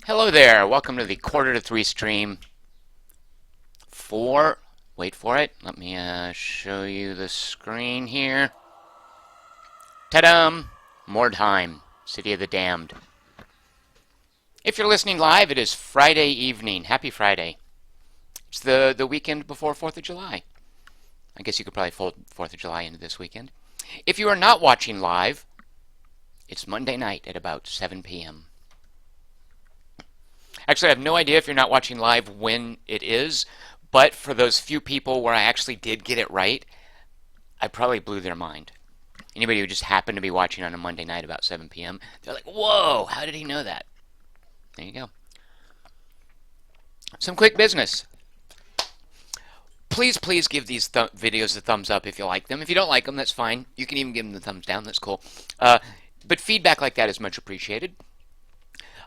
Hello there, welcome to the quarter to three stream for, wait for it, let me show you the screen here. Ta-dum! Mordheim, City of the Damned. If you're listening live, it is Friday evening. Happy Friday. It's the weekend before 4th of July. I guess you could probably fold 4th of July into this weekend. If you are not watching live, it's Monday night at about 7 p.m. Actually, I have no idea if you're not watching live when it is, but for those few people where I actually did get it right, I probably blew their mind. Anybody who just happened to be watching on a Monday night about 7 p.m., they're like, whoa, how did he know that? There you go. Some quick business. Please give these videos a thumbs up if you like them. If you don't like them, that's fine. You can even give them the thumbs down. That's cool. But feedback like that is much appreciated.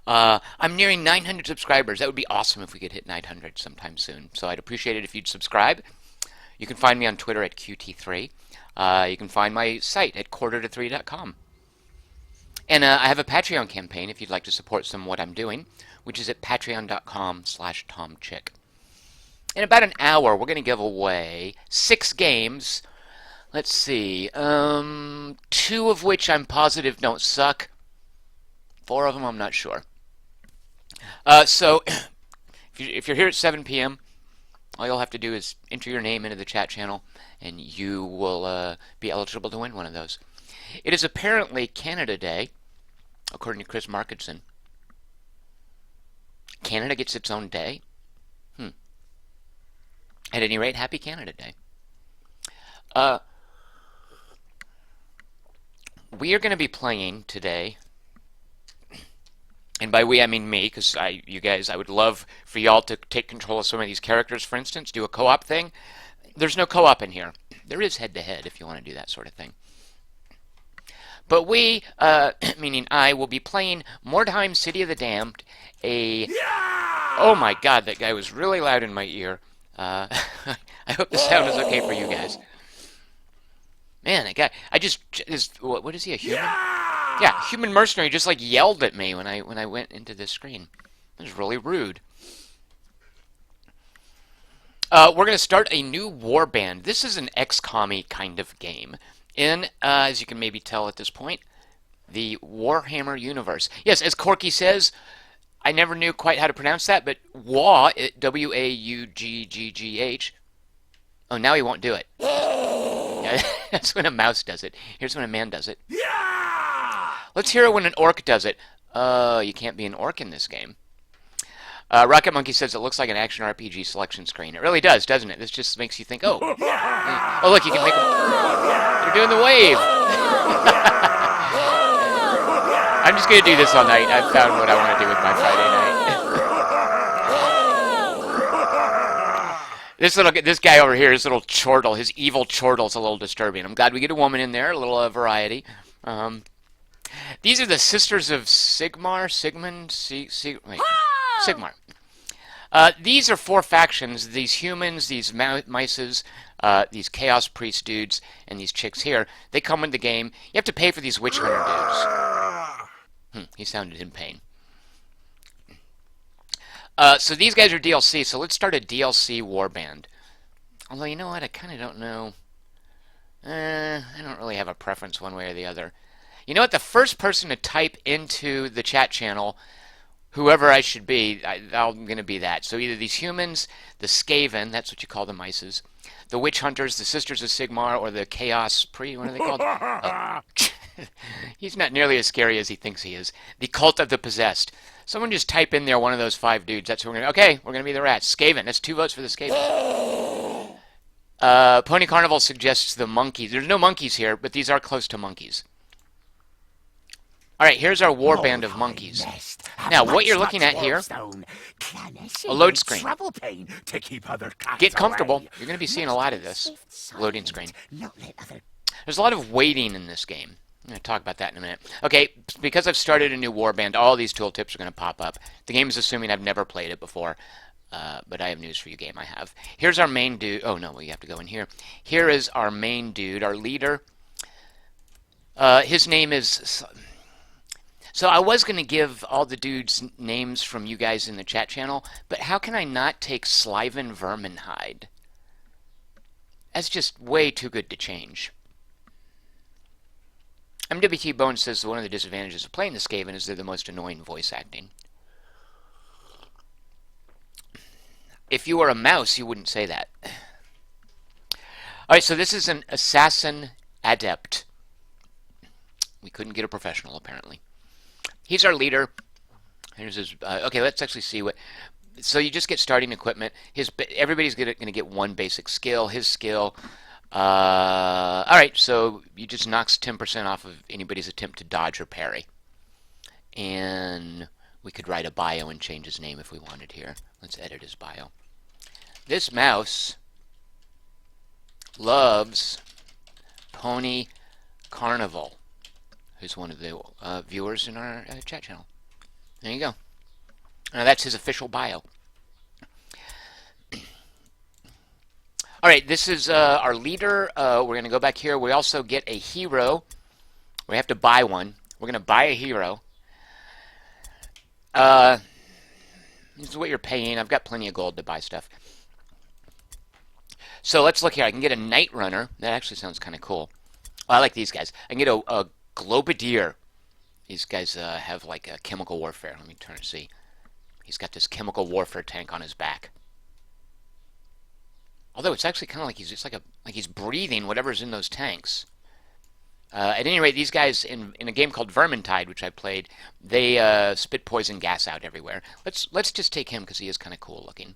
I'm nearing 900 subscribers. That would be awesome if we could hit 900 sometime soon. So I'd appreciate it if you'd subscribe. You can find me on Twitter at QT3. You can find my site at quarter-to-3.com. And I have a Patreon campaign if you'd like to support some of what I'm doing, which is at patreon.com/TomChick. In about an hour, we're going to give away 6 games. Let's see. 2 of which I'm positive don't suck. 4 of them I'm not sure. So, if you're here at 7 p.m., all you'll have to do is enter your name into the chat channel, and you will be eligible to win one of those. It is apparently Canada Day, according to Chris Markinson. Canada gets its own day? At any rate, happy Canada Day. We are going to be playing today, and by we I mean me, because I would love for y'all to take control of some of these characters, for instance, do a co-op thing. There's no co-op in here. There is head-to-head if you want to do that sort of thing. But we, meaning I, will be playing Mordheim, City of the Damned, Oh my god, that guy was really loud in my ear. I hope the sound is okay for you guys. Man, that guy, what is he, a human? Yeah, human mercenary just like yelled at me when I went into this screen. It was really rude. We're going to start a new Warband. This is an XCOM-y kind of game. In, as you can maybe tell at this point, the Warhammer universe. Yes, as Corky says, I never knew quite how to pronounce that, but W-A-U-G-G-G-H. Oh, now he won't do it. Yeah, that's when a mouse does it. Here's when a man does it. Yeah! Let's hear it when an orc does it. You can't be an orc in this game. Rocket Monkey says it looks like an action RPG selection screen. It really does, doesn't it? This just makes you think, oh. Oh, look, you can make them. They're doing the wave. I'm just going to do this all night. I've found what I want to do with my Friday night. This guy over here, his little chortle, his evil chortle's a little disturbing. I'm glad we get a woman in there, a little variety. These are the Sisters of Sigmar, Sigmar. These are 4 factions, these humans, these mices, these Chaos Priest dudes, and these chicks here. They come in the game. You have to pay for these Witch Hunter dudes. He sounded in pain. So these guys are DLC, so let's start a DLC Warband. Although, you know what, I kind of don't know. I don't really have a preference one way or the other. You know what, the first person to type into the chat channel, whoever I should be, I'm going to be that. So either these humans, the Skaven, that's what you call the mices, the Witch Hunters, the Sisters of Sigmar, or the Chaos Priest, what are they called? He's not nearly as scary as he thinks he is. The Cult of the Possessed. Someone just type in there one of those 5 dudes. That's what we're going to... Okay, we're going to be the rats. Skaven. That's 2 votes for the Skaven. Pony Carnival suggests the monkeys. There's no monkeys here, but these are close to monkeys. Alright, here's our warband of monkeys. Now, what you're looking at here, a load screen. Get comfortable. You're going to be seeing a lot of this loading screen. There's a lot of waiting in this game. I'm going to talk about that in a minute. Okay, because I've started a new Warband, all these tooltips are going to pop up. The game is assuming I've never played it before, but I have news for you, game. I have. Here's our main dude. Oh, no, well, you have to go in here. Here is our main dude, our leader. His name is So I was going to give all the dudes names from you guys in the chat channel, but how can I not take Sliven Verminhide? That's just way too good to change. MWT Bones says one of the disadvantages of playing the Skaven is they're the most annoying voice acting. If you were a mouse, you wouldn't say that. Alright, so this is an Assassin Adept. We couldn't get a professional, apparently. He's our leader. Here's his. Okay, let's actually see what. So you just get starting equipment. Everybody's going to get one basic skill. His skill. All right, so you just knocks 10% off of anybody's attempt to dodge or parry. And we could write a bio and change his name if we wanted here. Let's edit his bio. This mouse loves Pony Carnival, who's one of the viewers in our chat channel. There you go. Now that's his official bio. All right, this is our leader. We're going to go back here. We also get a hero. We have to buy one. We're going to buy a hero. This is what you're paying. I've got plenty of gold to buy stuff. So let's look here. I can get a Night Runner. That actually sounds kind of cool. I like these guys. I can get a Globadier. These guys have like a chemical warfare. Let me turn and see. He's got this chemical warfare tank on his back. Although it's actually kind of like he's breathing whatever's in those tanks. At any rate, these guys in a game called Vermintide, which I played, they spit poison gas out everywhere. Let's just take him because he is kind of cool looking.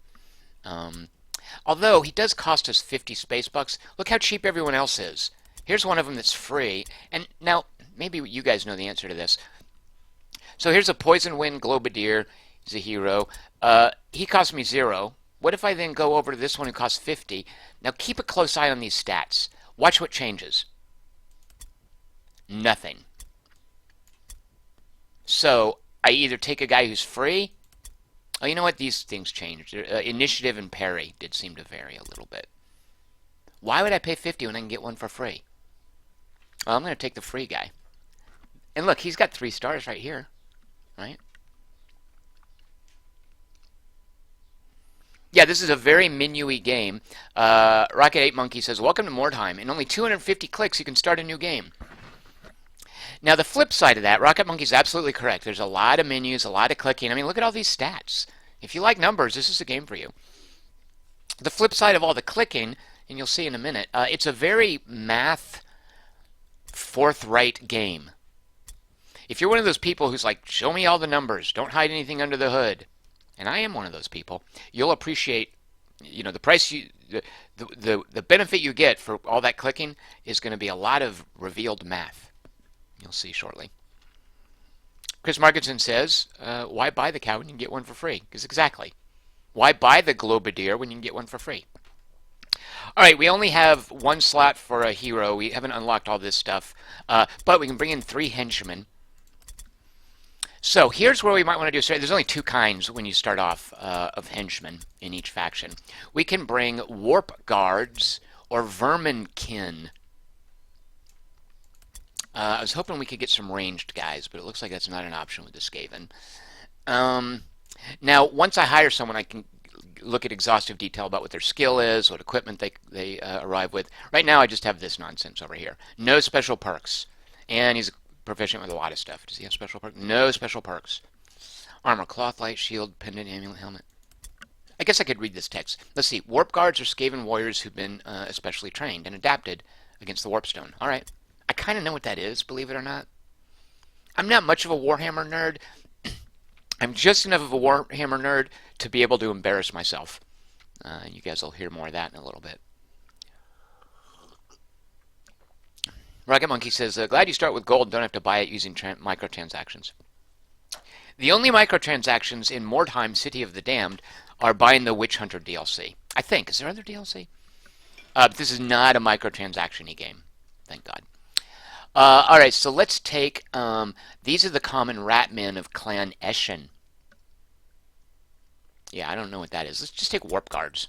Although he does cost us 50 space bucks. Look how cheap everyone else is. Here's one of them that's free. And now maybe you guys know the answer to this. So here's a Poison Wind Globadier. He's a hero. He cost me 0. What if I then go over to this one who costs 50? Now keep a close eye on these stats. Watch what changes. Nothing. So I either take a guy who's free. Oh, you know what? These things changed. Initiative and parry did seem to vary a little bit. Why would I pay 50 when I can get one for free? Well, I'm going to take the free guy. And look, he's got 3 stars right here. Right? Yeah, this is a very menu-y game. Rocket 8 Monkey says, welcome to Mordheim. In only 250 clicks, you can start a new game. Now, the flip side of that, Rocket Monkey's absolutely correct. There's a lot of menus, a lot of clicking. I mean, look at all these stats. If you like numbers, this is a game for you. The flip side of all the clicking, and you'll see in a minute, it's a very math forthright game. If you're one of those people who's like, show me all the numbers, don't hide anything under the hood, and I am one of those people, you'll appreciate, you know, the price the benefit you get for all that clicking is going to be a lot of revealed math. You'll see shortly. Chris Markinson says, why buy the cow when you can get one for free? Because exactly. Why buy the Globadier when you can get one for free? All right, we only have 1 slot for a hero. We haven't unlocked all this stuff. But we can bring in 3 henchmen. So here's where we might want to do. There's only 2 kinds when you start off of henchmen in each faction. We can bring warp guards or verminkin. I was hoping we could get some ranged guys, but it looks like that's not an option with the Skaven. Now, once I hire someone, I can look at exhaustive detail about what their skill is, what equipment they arrive with. Right now, I just have this nonsense over here. No special perks. And he's proficient with a lot of stuff. Does he have special perks? No special perks. Armor, cloth, light, shield, pendant, amulet, helmet. I guess I could read this text. Let's see. Warp guards are Skaven warriors who've been especially trained and adapted against the warpstone. All right. I kind of know what that is, believe it or not. I'm not much of a Warhammer nerd. I'm just enough of a Warhammer nerd to be able to embarrass myself. You guys will hear more of that in a little bit. Rocket Monkey says, glad you start with gold and don't have to buy it using microtransactions. The only microtransactions in Mordheim, City of the Damned, are buying the Witch Hunter DLC. I think. Is there other DLC? But this is not a microtransaction-y game. Thank God. All right, so let's take, these are the common ratmen of Clan Eschen. Yeah, I don't know what that is. Let's just take Warp Guards.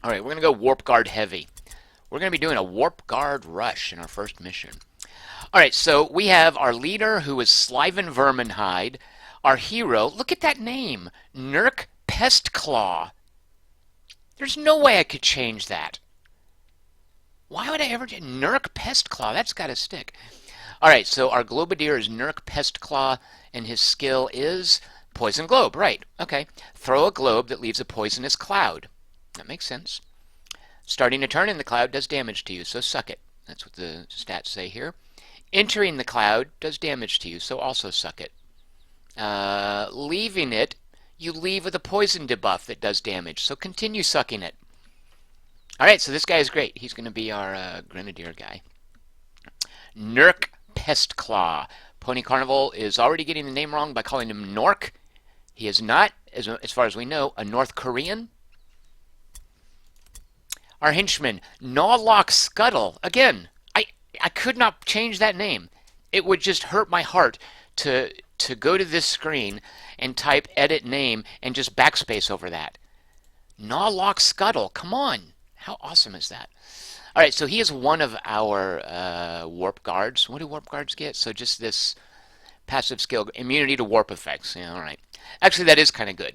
All right, we're going to go Warp Guard Heavy. We're going to be doing a Warp Guard rush in our first mission. All right, so we have our leader who is Sliven Verminhide. Our hero, look at that name, Nurk Pestclaw. There's no way I could change that. Why would I ever do Nurk Pestclaw? That's got to stick. All right, so our Globadier is Nurk Pestclaw, and his skill is Poison Globe. Right, okay. Throw a globe that leaves a poisonous cloud. That makes sense. Starting a turn in the cloud does damage to you, so suck it. That's what the stats say here. Entering the cloud does damage to you, so also suck it. Leaving it, you leave with a poison debuff that does damage, so continue sucking it. Alright, so this guy is great. He's going to be our Grenadier guy. Nurk Pestclaw. Pony Carnival is already getting the name wrong by calling him Nork. He is not, as far as we know, a North Korean. Our henchman, Gnawlock Scuttle. Again, I could not change that name. It would just hurt my heart to go to this screen and type edit name and just backspace over that. Gnawlock Scuttle. Come on. How awesome is that? All right, so he is one of our warp guards. What do warp guards get? So just this passive skill, immunity to warp effects. Yeah, all right. Actually, that is kind of good.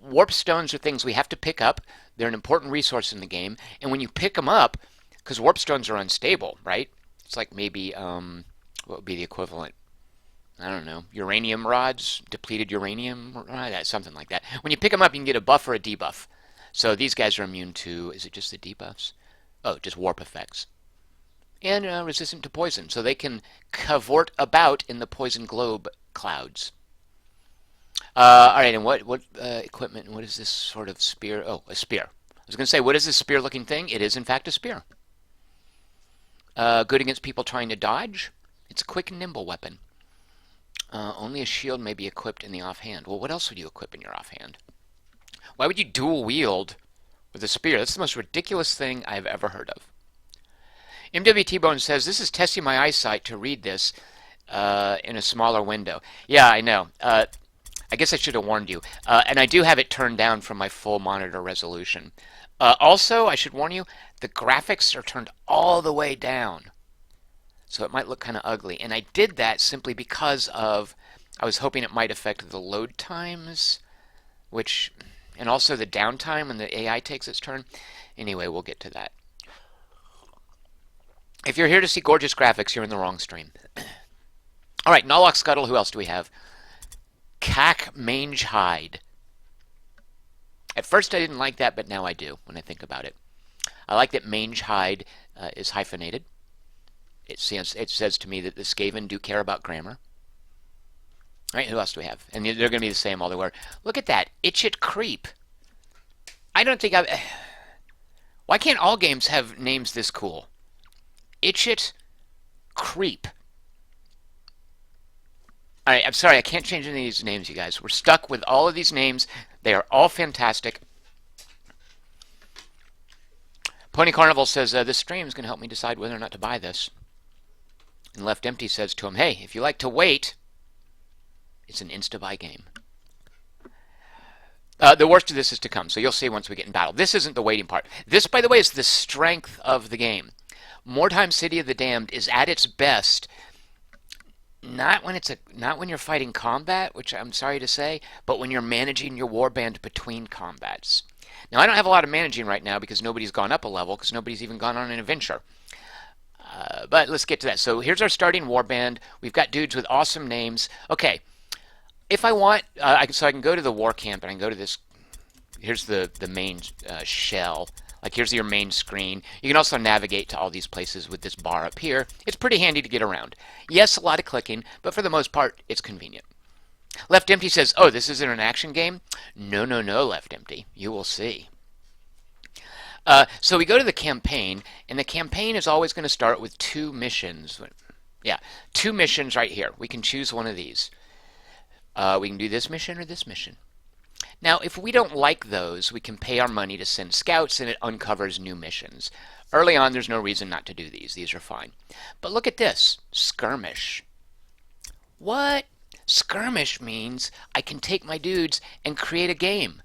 Warp stones are things we have to pick up. They're an important resource in the game. And when you pick them up, because warp stones are unstable, right? It's like maybe, what would be the equivalent? I don't know, uranium rods, depleted uranium, something like that. When you pick them up, you can get a buff or a debuff. So these guys are immune to, is it just the debuffs? Oh, just warp effects. And resistant to poison, so they can cavort about in the poison globe clouds. All right, and what equipment, what is this sort of spear? Oh, a spear. I was going to say, what is this spear-looking thing? It is, in fact, a spear. Good against people trying to dodge. It's a quick and nimble weapon. Only a shield may be equipped in the offhand. Well, what else would you equip in your offhand? Why would you dual wield with a spear? That's the most ridiculous thing I've ever heard of. MWT Bone says, this is testing my eyesight to read this in a smaller window. Yeah, I know. I guess I should have warned you. And I do have it turned down from my full monitor resolution. Also, I should warn you, the graphics are turned all the way down. So it might look kind of ugly. And I did that simply because of, I was hoping it might affect the load times, which, and also the downtime when the AI takes its turn. Anyway, we'll get to that. If you're here to see gorgeous graphics, you're in the wrong stream. All right, Gnawlock Scuttle, who else do we have? Cack Mangehide. At first I didn't like that, but now I do when I think about it. I like that Mangehide is hyphenated. It says to me that the Skaven do care about grammar. All right, who else do we have? And they're going to be the same all the way. Look at that. Itchit Creep. I don't think I've... Why can't all games have names this cool? Itchit Creep. All right, I'm sorry, I can't change any of these names, you guys. We're stuck with all of these names. They are all fantastic. Pony Carnival says, this stream is going to help me decide whether or not to buy this. And Left Empty says to him, hey, if you like to wait, it's an insta-buy game. The worst of this is to come, so you'll see once we get in battle. This isn't the waiting part. This, by the way, is the strength of the game. Mordheim City of the Damned is at its best not when you're fighting combat, which I'm sorry to say, but when you're managing your warband between combats. Now, I don't have a lot of managing right now because nobody's gone up a level, because nobody's even gone on an adventure. But let's get to that. So here's our starting warband. We've got dudes with awesome names. Okay, if I want, so I can go to the war camp and I can go to this. Here's the main shell. Like, here's your main screen. You can also navigate to all these places with this bar up here. It's pretty handy to get around. Yes, a lot of clicking, but for the most part, it's convenient. Left Empty says, oh, this isn't an action game? No, no, no, Left Empty. You will see. So we go to the campaign, and the campaign is always going to start with 2 missions. Yeah, 2 missions right here. We can choose one of these. We can do this mission or this mission. Now, if we don't like those, we can pay our money to send scouts, and it uncovers new missions. Early on, there's no reason not to do these. These are fine. But look at this. Skirmish. What? Skirmish means I can take my dudes and create a game.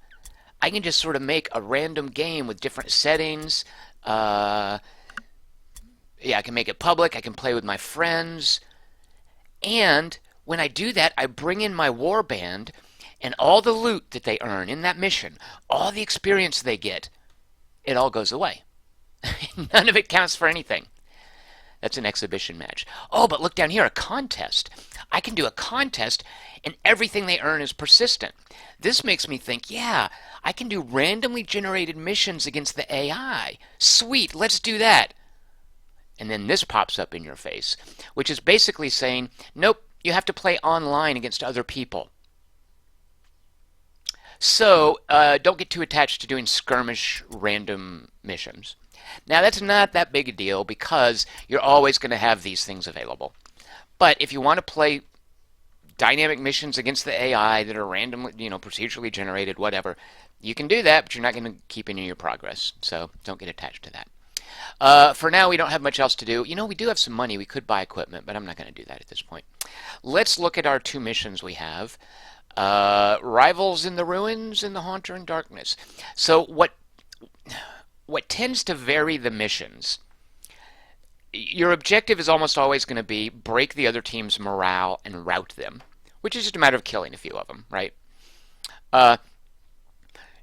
I can just sort of make a random game with different settings, Yeah, I can make it public. I can play with my friends. And when I do that, I bring in my warband and all the loot that they earn in that mission, all the experience they get, it all goes away. None of it counts for anything. That's an exhibition match. Oh, but look down here, a contest. I can do a contest and everything they earn is persistent. This makes me think, yeah, I can do randomly generated missions against the AI. Sweet, let's do that. And then this pops up in your face, which is basically saying, nope, you have to play online against other people. So don't get too attached to doing skirmish random missions. Now that's not that big a deal because you're always going to have these things available. But if you want to play dynamic missions against the AI that are randomly, procedurally generated, whatever, you can do that, but you're not going to keep any of your progress. So don't get attached to that. For now, we don't have much else to do. We do have some money. We could buy equipment, but I'm not going to do that at this point. Let's look at our 2 missions we have. Rivals in the Ruins and the Haunter in Darkness. So what tends to vary the missions, your objective is almost always going to be break the other team's morale and rout them, which is just a matter of killing a few of them, right?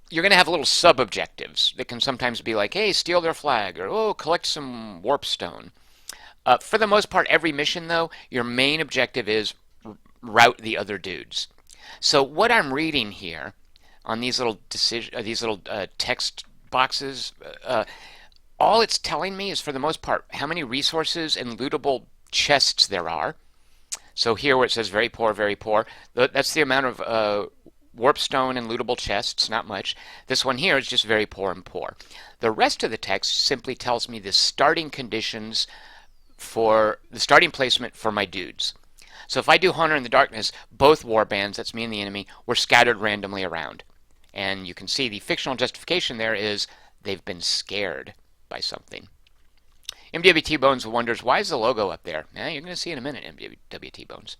You're going to have little sub-objectives that can sometimes be like, hey, steal their flag, or, oh, collect some warp stone. For the most part, every mission, though, your main objective is rout the other dudes. So what I'm reading here on these little text boxes, all it's telling me is, for the most part, how many resources and lootable chests there are. So here where it says very poor, that's the amount of warp stone and lootable chests, not much. This one here is just very poor and poor. The rest of the text simply tells me the starting conditions for the starting placement for my dudes. So if I do Haunter in the Darkness, both warbands, that's me and the enemy, were scattered randomly around. And you can see the fictional justification there is they've been scared by something. MWT Bones wonders, why is the logo up there? You're going to see in a minute, MWT Bones.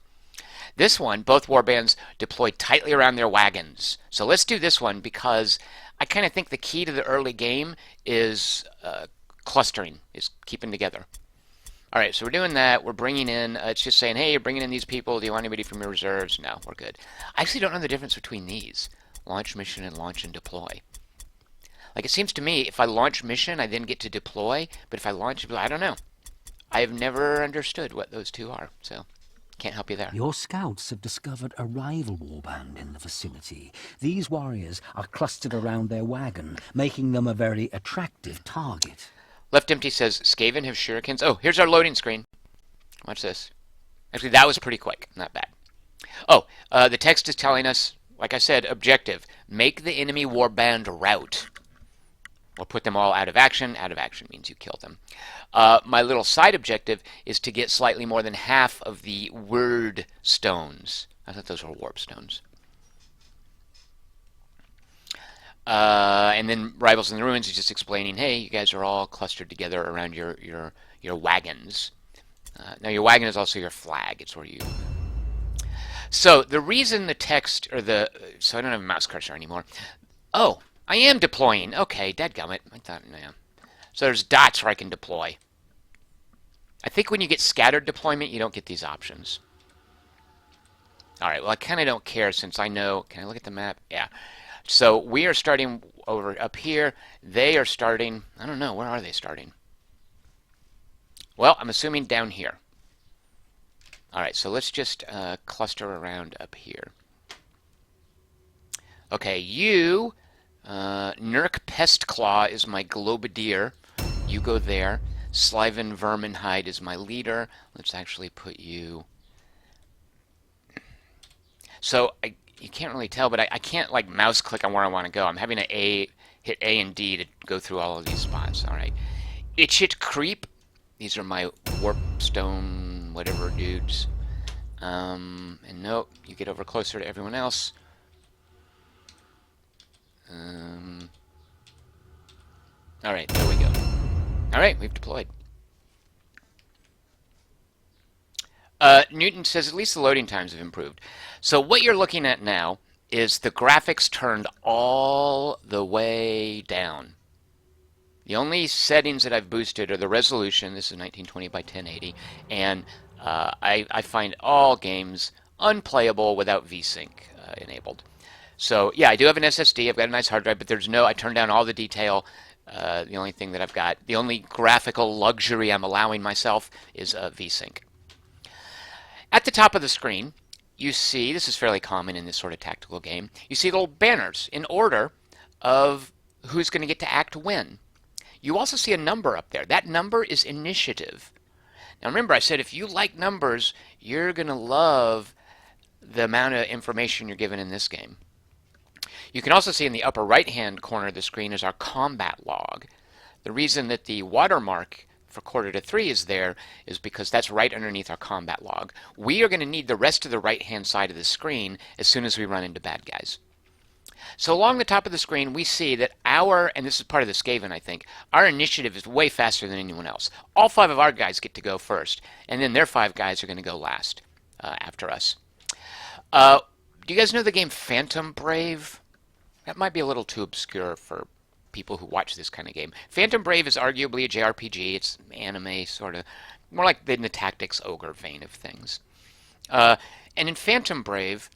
This one, both warbands deployed tightly around their wagons. So let's do this one because I kind of think the key to the early game is clustering, is keeping together. All right, so we're doing that. We're bringing in, it's just saying, hey, you're bringing in these people. Do you want anybody from your reserves? No, we're good. I actually don't know the difference between these, launch mission and launch and deploy. Like, it seems to me, if I launch mission, I then get to deploy. But if I launch, I don't know. I have never understood what those two are, so can't help you there. Your scouts have discovered a rival warband in the vicinity. These warriors are clustered around their wagon, making them a very attractive target. Left Empty says, Skaven have shurikens. Oh, here's our loading screen. Watch this. Actually, that was pretty quick. Not bad. Oh, the text is telling us, like I said, objective. Make the enemy warband rout. Or put them all out of action. Out of action means you kill them. My little side objective is to get slightly more than half of the word stones. I thought those were warp stones. And then Rivals in the Ruins is just explaining, hey, you guys are all clustered together around your wagons. Now your wagon is also your flag. It's where you... So the reason the text, so I don't have a mouse cursor anymore. Oh, I am deploying. Okay, dadgummit. I thought, yeah. So there's dots where I can deploy. I think when you get scattered deployment, you don't get these options. All right, well, I kind of don't care since I know... Can I look at the map? Yeah. So we are starting over up here. They are starting... I don't know. Where are they starting? Well, I'm assuming down here. All right, so let's just cluster around up here. Okay, you... Nurk Pestclaw is my Globadier. You go there. Sliven Verminhide is my leader. Let's actually put you... So, you can't really tell, but I can't, like, mouse click on where I want to go. I'm having to hit A and D to go through all of these spots. All right. Itchit Creep. These are my Warpstone whatever dudes. And nope, you get over closer to everyone else. Alright, there we go. Alright, we've deployed. Newton says at least the loading times have improved. So what you're looking at now is the graphics turned all the way down. The only settings that I've boosted are the resolution. This is 1920 by 1080, and I find all games unplayable without VSync enabled. So yeah, I do have an SSD. I've got a nice hard drive, but there's no. I turned down all the detail. The only thing that I've got, the only graphical luxury I'm allowing myself is VSync. At the top of the screen, you see, this is fairly common in this sort of tactical game, you see little banners in order of who's going to get to act when. You also see a number up there. That number is initiative. Now remember, I said if you like numbers, you're going to love the amount of information you're given in this game. You can also see in the upper right-hand corner of the screen is our combat log. The reason that the watermark for quarter to 3 is there is because that's right underneath our combat log. We are going to need the rest of the right-hand side of the screen as soon as we run into bad guys. So along the top of the screen, we see that our, and this is part of the Skaven, I think, our initiative is way faster than anyone else. All 5 of our guys get to go first, and then their 5 guys are going to go last after us. Do you guys know the game Phantom Brave? That might be a little too obscure for people who watch this kind of game. Phantom Brave is arguably a JRPG. It's anime, sort of, more like in the tactics ogre vein of things. And in Phantom Brave,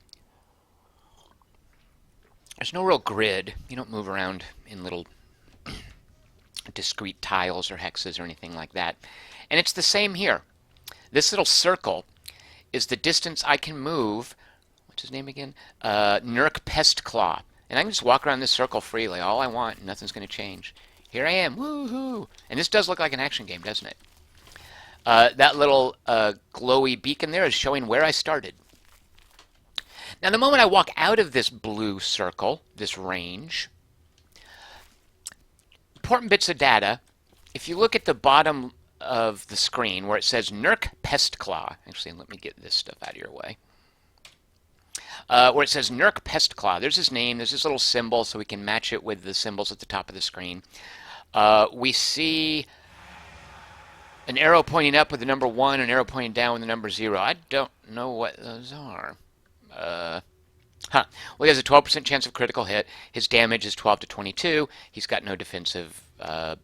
there's no real grid. You don't move around in little discrete tiles or hexes or anything like that. And it's the same here. This little circle is the distance I can move. What's his name again? Nurk Pestclaw. And I can just walk around this circle freely, all I want, and nothing's going to change. Here I am, woohoo! And this does look like an action game, doesn't it? That little glowy beacon there is showing where I started. Now, the moment I walk out of this blue circle, this range, important bits of data, if you look at the bottom of the screen where it says Nurk Pestclaw, actually, let me get this stuff out of your way. Where it says Nurk Pestclaw. There's his name. There's this little symbol so we can match it with the symbols at the top of the screen. We see an arrow pointing up with the number 1, an arrow pointing down with the number 0. I don't know what those are. Well, he has a 12% chance of critical hit. His damage is 12 to 22. He's got no defensive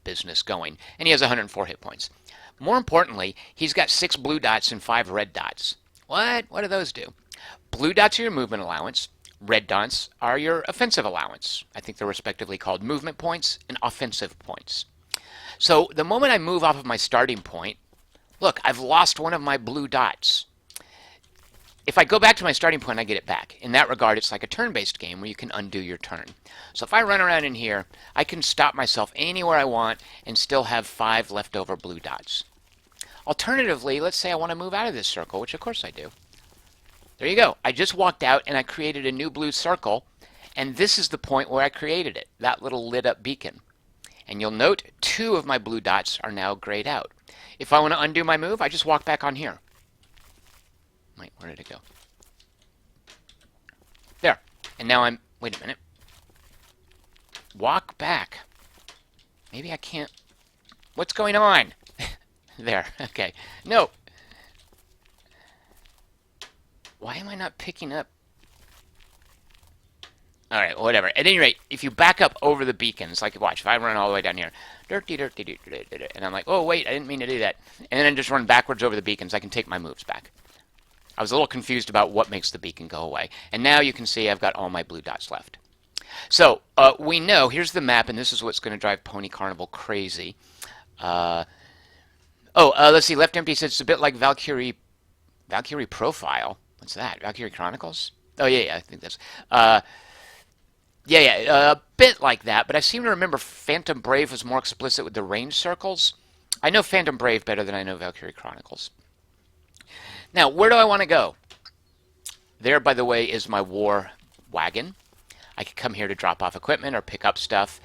business going. And he has 104 hit points. More importantly, he's got 6 blue dots and 5 red dots. What? What do those do? Blue dots are your movement allowance. Red dots are your offensive allowance. I think they're respectively called movement points and offensive points. So the moment I move off of my starting point, look, I've lost one of my blue dots. If I go back to my starting point, I get it back. In that regard, it's like a turn-based game where you can undo your turn. So if I run around in here, I can stop myself anywhere I want and still have 5 leftover blue dots. Alternatively, let's say I want to move out of this circle, which of course I do. There you go. I just walked out and I created a new blue circle, and this is the point where I created it, that little lit up beacon. And you'll note 2 of my blue dots are now grayed out. If I want to undo my move, I just walk back on here. Wait, where did it go? There. And now I'm... Wait a minute. Walk back. Maybe I can't... What's going on? There. Okay. No. Why am I not picking up? Alright, whatever. At any rate, if you back up over the beacons, like watch, if I run all the way down here, and I'm like, oh wait, I didn't mean to do that, and then I just run backwards over the beacons, I can take my moves back. I was a little confused about what makes the beacon go away. And now you can see I've got all my blue dots left. So, we know, here's the map, and this is what's going to drive Pony Carnival crazy. Let's see, Left Empty says it's a bit like Valkyrie Profile. What's that? Valkyrie Chronicles? Oh, yeah, I think that's... a bit like that, but I seem to remember Phantom Brave was more explicit with the range circles. I know Phantom Brave better than I know Valkyrie Chronicles. Now, where do I want to go? There, by the way, is my war wagon. I could come here to drop off equipment or pick up stuff.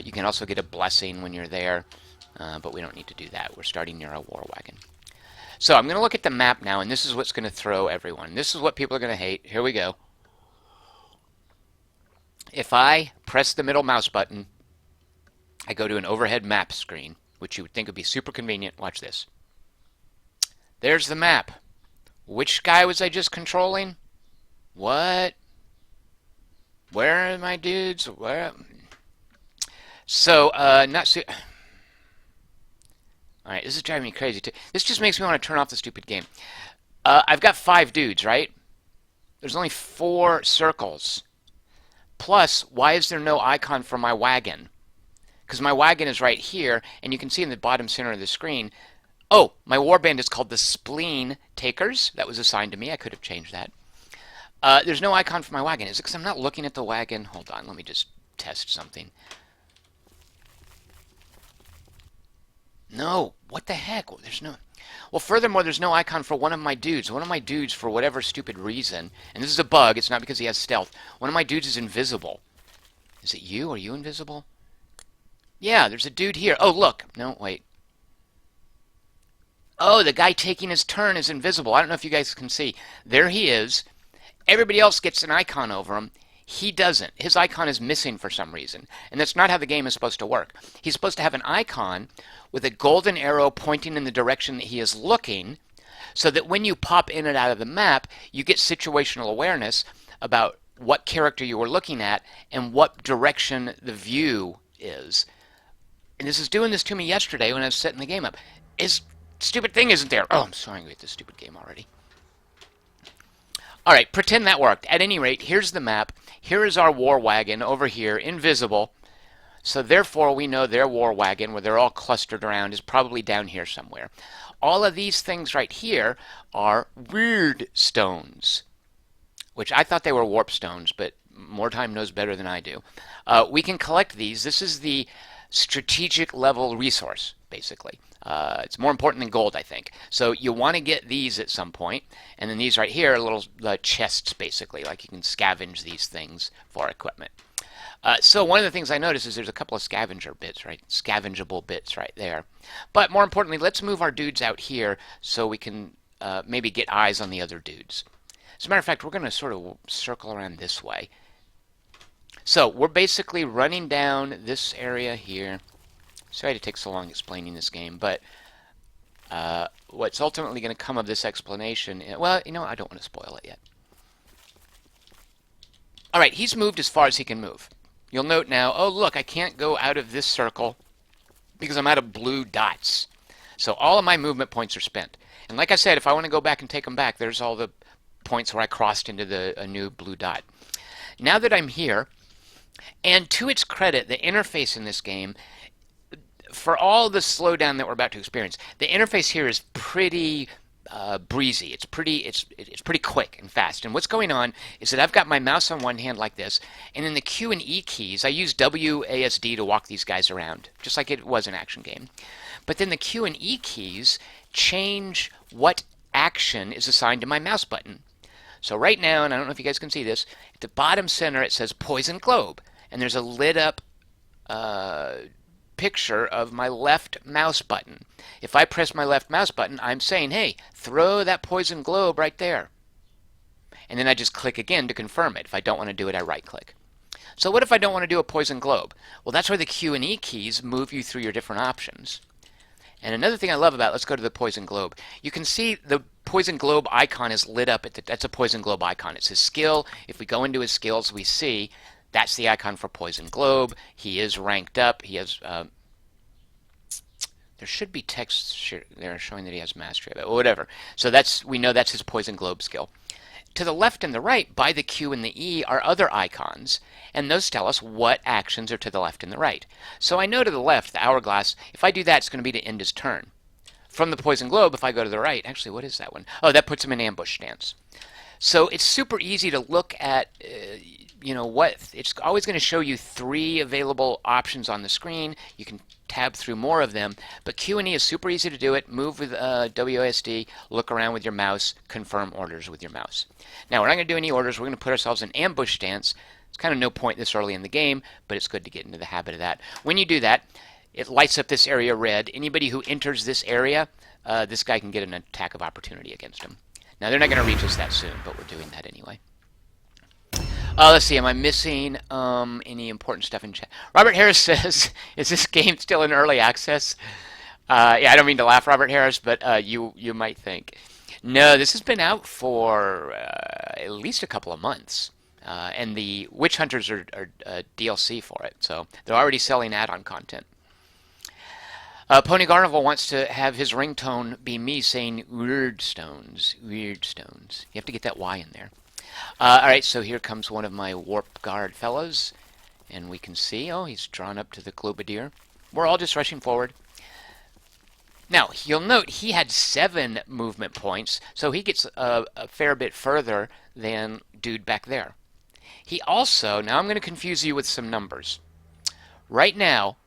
You can also get a blessing when you're there, but we don't need to do that. We're starting near a war wagon. So I'm going to look at the map now, and this is what's going to throw everyone. This is what people are going to hate. Here we go. If I press the middle mouse button, I go to an overhead map screen, which you would think would be super convenient. Watch this. There's the map. Which guy was I just controlling? What? Where are my dudes? Where? So, All right, this is driving me crazy too. This just makes me want to turn off the stupid game. I've got 5 dudes, right? There's only 4 circles. Plus, why is there no icon for my wagon? Because my wagon is right here, and you can see in the bottom center of the screen. Oh, my warband is called the Spleen Takers. That was assigned to me. I could have changed that. There's no icon for my wagon. Is it because I'm not looking at the wagon? Hold on, let me just test something. No, what the heck? Well, there's no. Well, furthermore, there's no icon for one of my dudes. One of my dudes, for whatever stupid reason, and this is a bug, it's not because he has stealth. One of my dudes is invisible. Is it you? Are you invisible? Yeah, there's a dude here. Oh, look. No, wait. Oh, the guy taking his turn is invisible. I don't know if you guys can see. There he is. Everybody else gets an icon over him. He doesn't. His icon is missing for some reason. And that's not how the game is supposed to work. He's supposed to have an icon with a golden arrow pointing in the direction that he is looking, so that when you pop in and out of the map, you get situational awareness about what character you were looking at and what direction the view is. And this is doing this to me yesterday when I was setting the game up. His stupid thing isn't there. Oh, I'm so angry at this stupid game already. All right, pretend that worked. At any rate, here's the map. Here is our war wagon over here, invisible. So therefore, we know their war wagon, where they're all clustered around, is probably down here somewhere. All of these things right here are weird stones, which I thought they were warp stones, but Mordheim knows better than I do. We can collect these. This is the strategic level resource, basically. It's more important than gold, I think. So you want to get these at some point, and then these right here are little chests, basically, like you can scavenge these things for equipment. So one of the things I noticed is there's a couple of scavenger bits, right? Scavengeable bits right there. But more importantly, let's move our dudes out here so we can maybe get eyes on the other dudes. As a matter of fact, we're going to sort of circle around this way. So we're basically running down this area here. Sorry to take so long explaining this game, but what's ultimately going to come of this explanation, well, you know, I don't want to spoil it yet. All right, he's moved as far as he can move. You'll note now, oh, look, I can't go out of this circle because I'm out of blue dots. So all of my movement points are spent. And like I said, if I want to go back and take them back, there's all the points where I crossed into a new blue dot. Now that I'm here, and to its credit, the interface in this game, for all the slowdown that we're about to experience, the interface here is pretty breezy. It's pretty quick and fast. And what's going on is that I've got my mouse on one hand like this, and in the Q and E keys, I use WASD to walk these guys around, just like it was an action game. But then the Q and E keys change what action is assigned to my mouse button. So right now, and I don't know if you guys can see this, at the bottom center it says Poison Globe, and there's a lit up picture of my left mouse button. If I press my left mouse button, I'm saying, hey, throw that poison globe right there. And then I just click again to confirm it. If I don't want to do it, I right click. So what if I don't want to do a poison globe? Well, that's where the Q and E keys move you through your different options. And another thing I love about, let's go to the poison globe. You can see the poison globe icon is lit up. That's a poison globe icon. It's his skill. If we go into his skills, we see that's the icon for poison globe. He is ranked up. He has there should be text there showing that he has mastery of it, or whatever. So we know that's his poison globe skill. To the left and the right, by the Q and the E, are other icons, and those tell us what actions are to the left and the right. So I know to the left, the hourglass, if I do that, it's going to be to end his turn. From the poison globe, if I go to the right, actually, what is that one? Oh, that puts him in ambush stance. So it's super easy to look at, it's always going to show you 3 available options on the screen. You can tab through more of them, but Q and E is super easy to do it. Move with WASD, look around with your mouse, confirm orders with your mouse. Now, we're not going to do any orders. We're going to put ourselves in ambush stance. It's kind of no point this early in the game, but it's good to get into the habit of that. When you do that, it lights up this area red. Anybody who enters this area, this guy can get an attack of opportunity against him. Now, they're not going to reach us that soon, but we're doing that anyway. Let's see, am I missing any important stuff in chat? Robert Harris says, is this game still in early access? Yeah, I don't mean to laugh, Robert Harris, but you might think. No, this has been out for at least a couple of months. And the Witch Hunters are DLC for it, so they're already selling add-on content. Pony Garnival wants to have his ringtone be me saying weird stones, weird stones. You have to get that Y in there. All right, so here comes one of my Warp Guard fellows, and we can see, oh, he's drawn up to the Globadier. We're all just rushing forward. Now, you'll note he had 7 movement points, so he gets a fair bit further than dude back there. He also, now I'm going to confuse you with some numbers. Right now,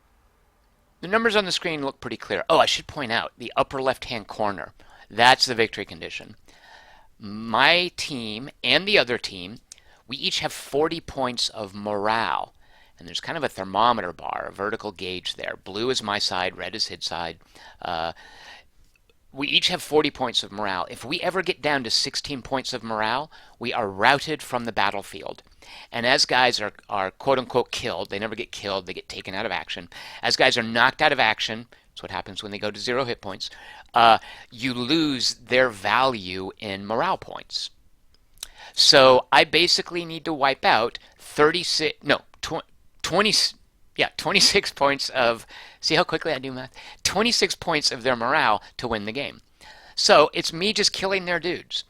the numbers on the screen look pretty clear. Oh, I should point out, the upper left-hand corner, that's the victory condition. My team and the other team, we each have 40 points of morale. And there's kind of a thermometer bar, a vertical gauge there. Blue is my side, red is his side. We each have 40 points of morale. If we ever get down to 16 points of morale, we are routed from the battlefield. And as guys are quote-unquote killed, they never get killed, they get taken out of action. As guys are knocked out of action, that's what happens when they go to 0 hit points, you lose their value in morale points. So I basically need to wipe out 26 points of, see how quickly I do math? 26 points of their morale to win the game. So it's me just killing their dudes.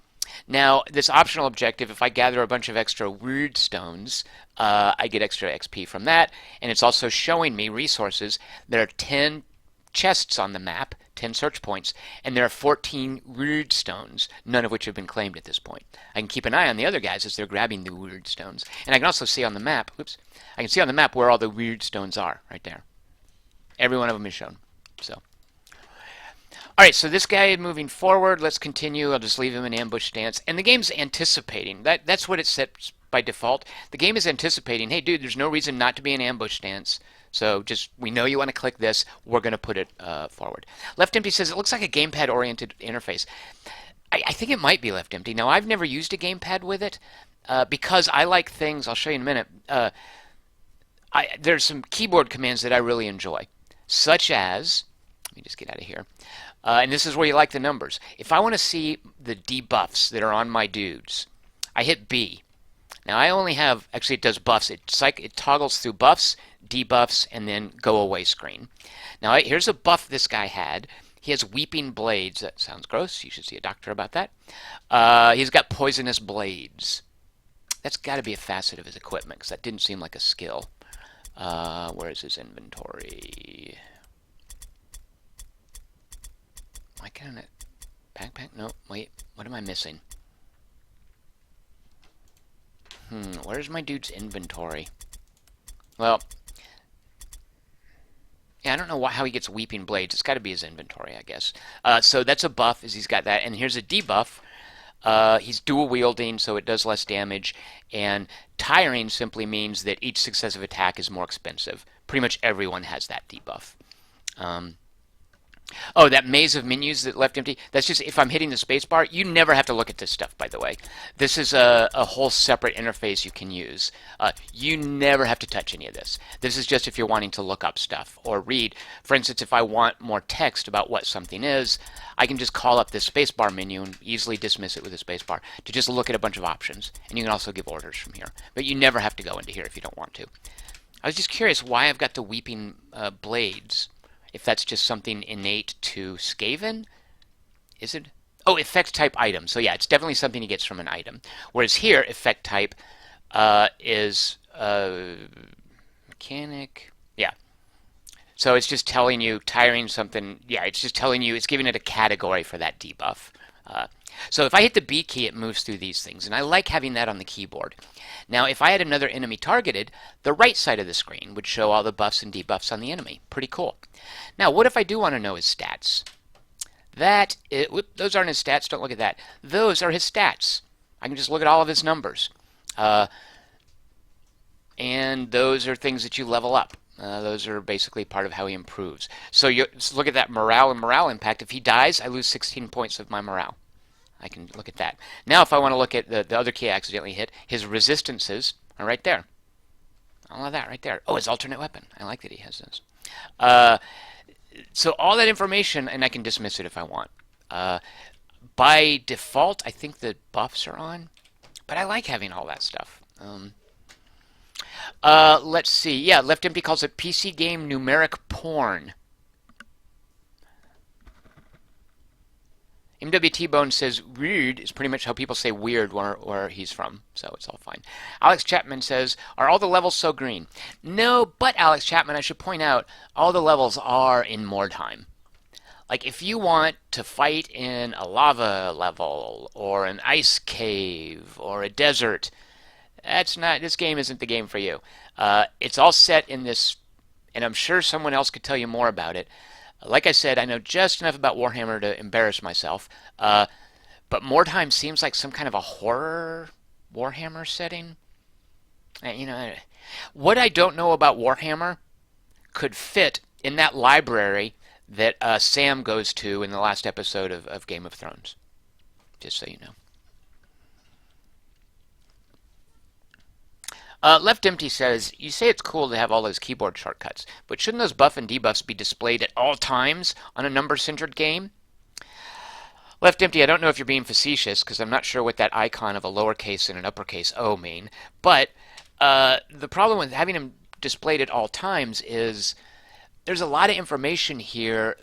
Now, this optional objective, if I gather a bunch of extra weird stones, I get extra XP from that, and it's also showing me resources. There are 10 chests on the map, 10 search points, and there are 14 weird stones, none of which have been claimed at this point. I can keep an eye on the other guys as they're grabbing the weird stones. And I can also see on the map, I can see on the map where all the weird stones are, right there. Every one of them is shown. So, alright, so this guy is moving forward. Let's continue. I'll just leave him in ambush stance. And the game's anticipating. That's what it sets by default. The game is anticipating, hey dude, there's no reason not to be in ambush stance. So just, we know you want to click this, we're going to put it forward. Left Empty says, it looks like a gamepad-oriented interface. I think it might be Left Empty. Now, I've never used a gamepad with it because I like things, I'll show you in a minute. There's some keyboard commands that I really enjoy, such as, let me just get out of here, and this is where you like the numbers. If I want to see the debuffs that are on my dudes, I hit B. Now, I only have, actually it does buffs, it toggles through buffs, debuffs, and then go away screen. Now, here's a buff this guy had. He has Weeping Blades. That sounds gross. You should see a doctor about that. He's got Poisonous Blades. That's got to be a facet of his equipment, because that didn't seem like a skill. Where is his inventory? Why can't it? Backpack? No, wait. What am I missing? Where's my dude's inventory? Well, yeah, I don't know how he gets Weeping Blades. It's got to be his inventory, I guess. So that's a buff, is he's got that. And here's a debuff. He's dual wielding, so it does less damage. And tiring simply means that each successive attack is more expensive. Pretty much everyone has that debuff. Oh, that maze of menus that Left Empty, that's just if I'm hitting the spacebar. You never have to look at this stuff, by the way. This is a whole separate interface you can use. You never have to touch any of this. This is just if you're wanting to look up stuff or read. For instance, if I want more text about what something is, I can just call up this spacebar menu and easily dismiss it with a spacebar to just look at a bunch of options. And you can also give orders from here. But you never have to go into here if you don't want to. I was just curious why I've got the Weeping Blades. If that's just something innate to Skaven? Is it? Oh, effect type item. So yeah, it's definitely something he gets from an item. Whereas here, effect type is mechanic. Yeah. So it's just telling you, tiring something. Yeah, it's just telling you, it's giving it a category for that debuff. So if I hit the B key, it moves through these things. And I like having that on the keyboard. Now, if I had another enemy targeted, the right side of the screen would show all the buffs and debuffs on the enemy. Pretty cool. Now, what if I do want to know his stats? Those aren't his stats. Don't look at that. Those are his stats. I can just look at all of his numbers. And those are things that you level up. Those are basically part of how he improves. So you look at that morale and morale impact. If he dies, I lose 16 points of my morale. I can look at that. Now, if I want to look at the other key I accidentally hit, his resistances are right there. All of that right there. Oh, his alternate weapon. I like that he has this. So all that information, and I can dismiss it if I want. By default, I think the buffs are on, but I like having all that stuff. Let's see. Yeah, Left Empty calls it PC game numeric porn. MWT Bone says weird is pretty much how people say weird where he's from, so it's all fine. Alex Chapman says, are all the levels so green? No, but Alex Chapman, I should point out, all the levels are in Mordheim. Like, if you want to fight in a lava level, or an ice cave, or a desert, this game isn't the game for you. It's all set in this, and I'm sure someone else could tell you more about it. Like I said, I know just enough about Warhammer to embarrass myself, but Mordheim seems like some kind of a horror Warhammer setting. What I don't know about Warhammer could fit in that library that Sam goes to in the last episode of Game of Thrones. Just so you know. Left Empty says, you say it's cool to have all those keyboard shortcuts, but shouldn't those buff and debuffs be displayed at all times on a number-centered game? Left Empty, I don't know if you're being facetious, because I'm not sure what that icon of a lowercase and an uppercase O mean, but the problem with having them displayed at all times is there's a lot of information here,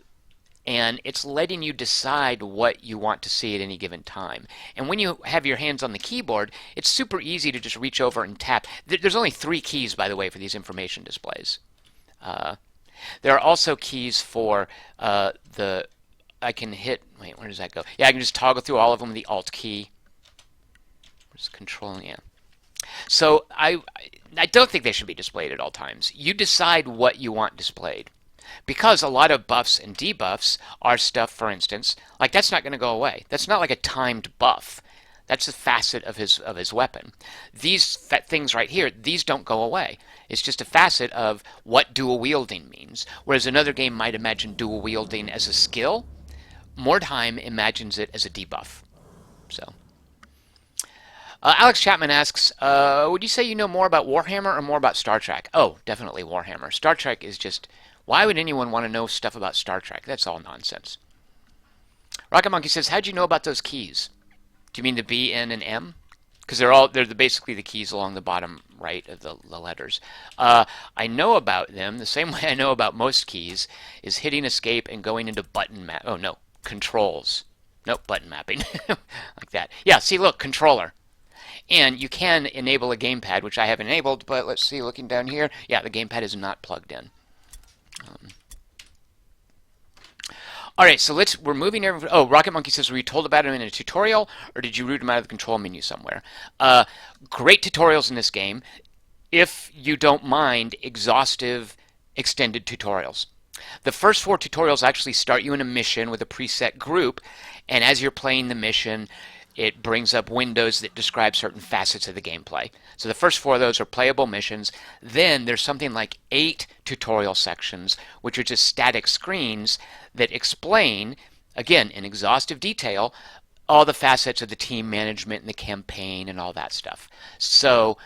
and it's letting you decide what you want to see at any given time. And when you have your hands on the keyboard, it's super easy to just reach over and tap. There's only 3 keys, by the way, for these information displays. There are also keys for I can hit, wait, where does that go? Yeah, I can just toggle through all of them with the Alt key. Just controlling, yeah. So I don't think they should be displayed at all times. You decide what you want displayed. Because a lot of buffs and debuffs are stuff, for instance, like that's not going to go away. That's not like a timed buff. That's a facet of his weapon. These things right here, these don't go away. It's just a facet of what dual wielding means. Whereas another game might imagine dual wielding as a skill, Mordheim imagines it as a debuff. So, Alex Chapman asks, would you say you know more about Warhammer or more about Star Trek? Oh, definitely Warhammer. Star Trek is just... Why would anyone want to know stuff about Star Trek? That's all nonsense. Rocket Monkey says, how'd you know about those keys? Do you mean the B, N, and M? Because they're basically the keys along the bottom right of the letters. I know about them the same way I know about most keys is hitting escape and going into button map. Oh no, controls. Nope, button mapping. Like that. Yeah, see, look, controller. And you can enable a gamepad, which I have enabled, but let's see, looking down here, yeah, the gamepad is not plugged in. All right, so we're moving over. Oh, Rocket Monkey says, were you told about him in a tutorial, or did you root him out of the control menu somewhere? Great tutorials in this game, if you don't mind exhaustive, extended tutorials. The first 4 tutorials actually start you in a mission with a preset group, and as you're playing the mission, it brings up windows that describe certain facets of the gameplay. So the first 4 of those are playable missions. Then there's something like 8 tutorial sections, which are just static screens that explain, again, in exhaustive detail, all the facets of the team management and the campaign and all that stuff. So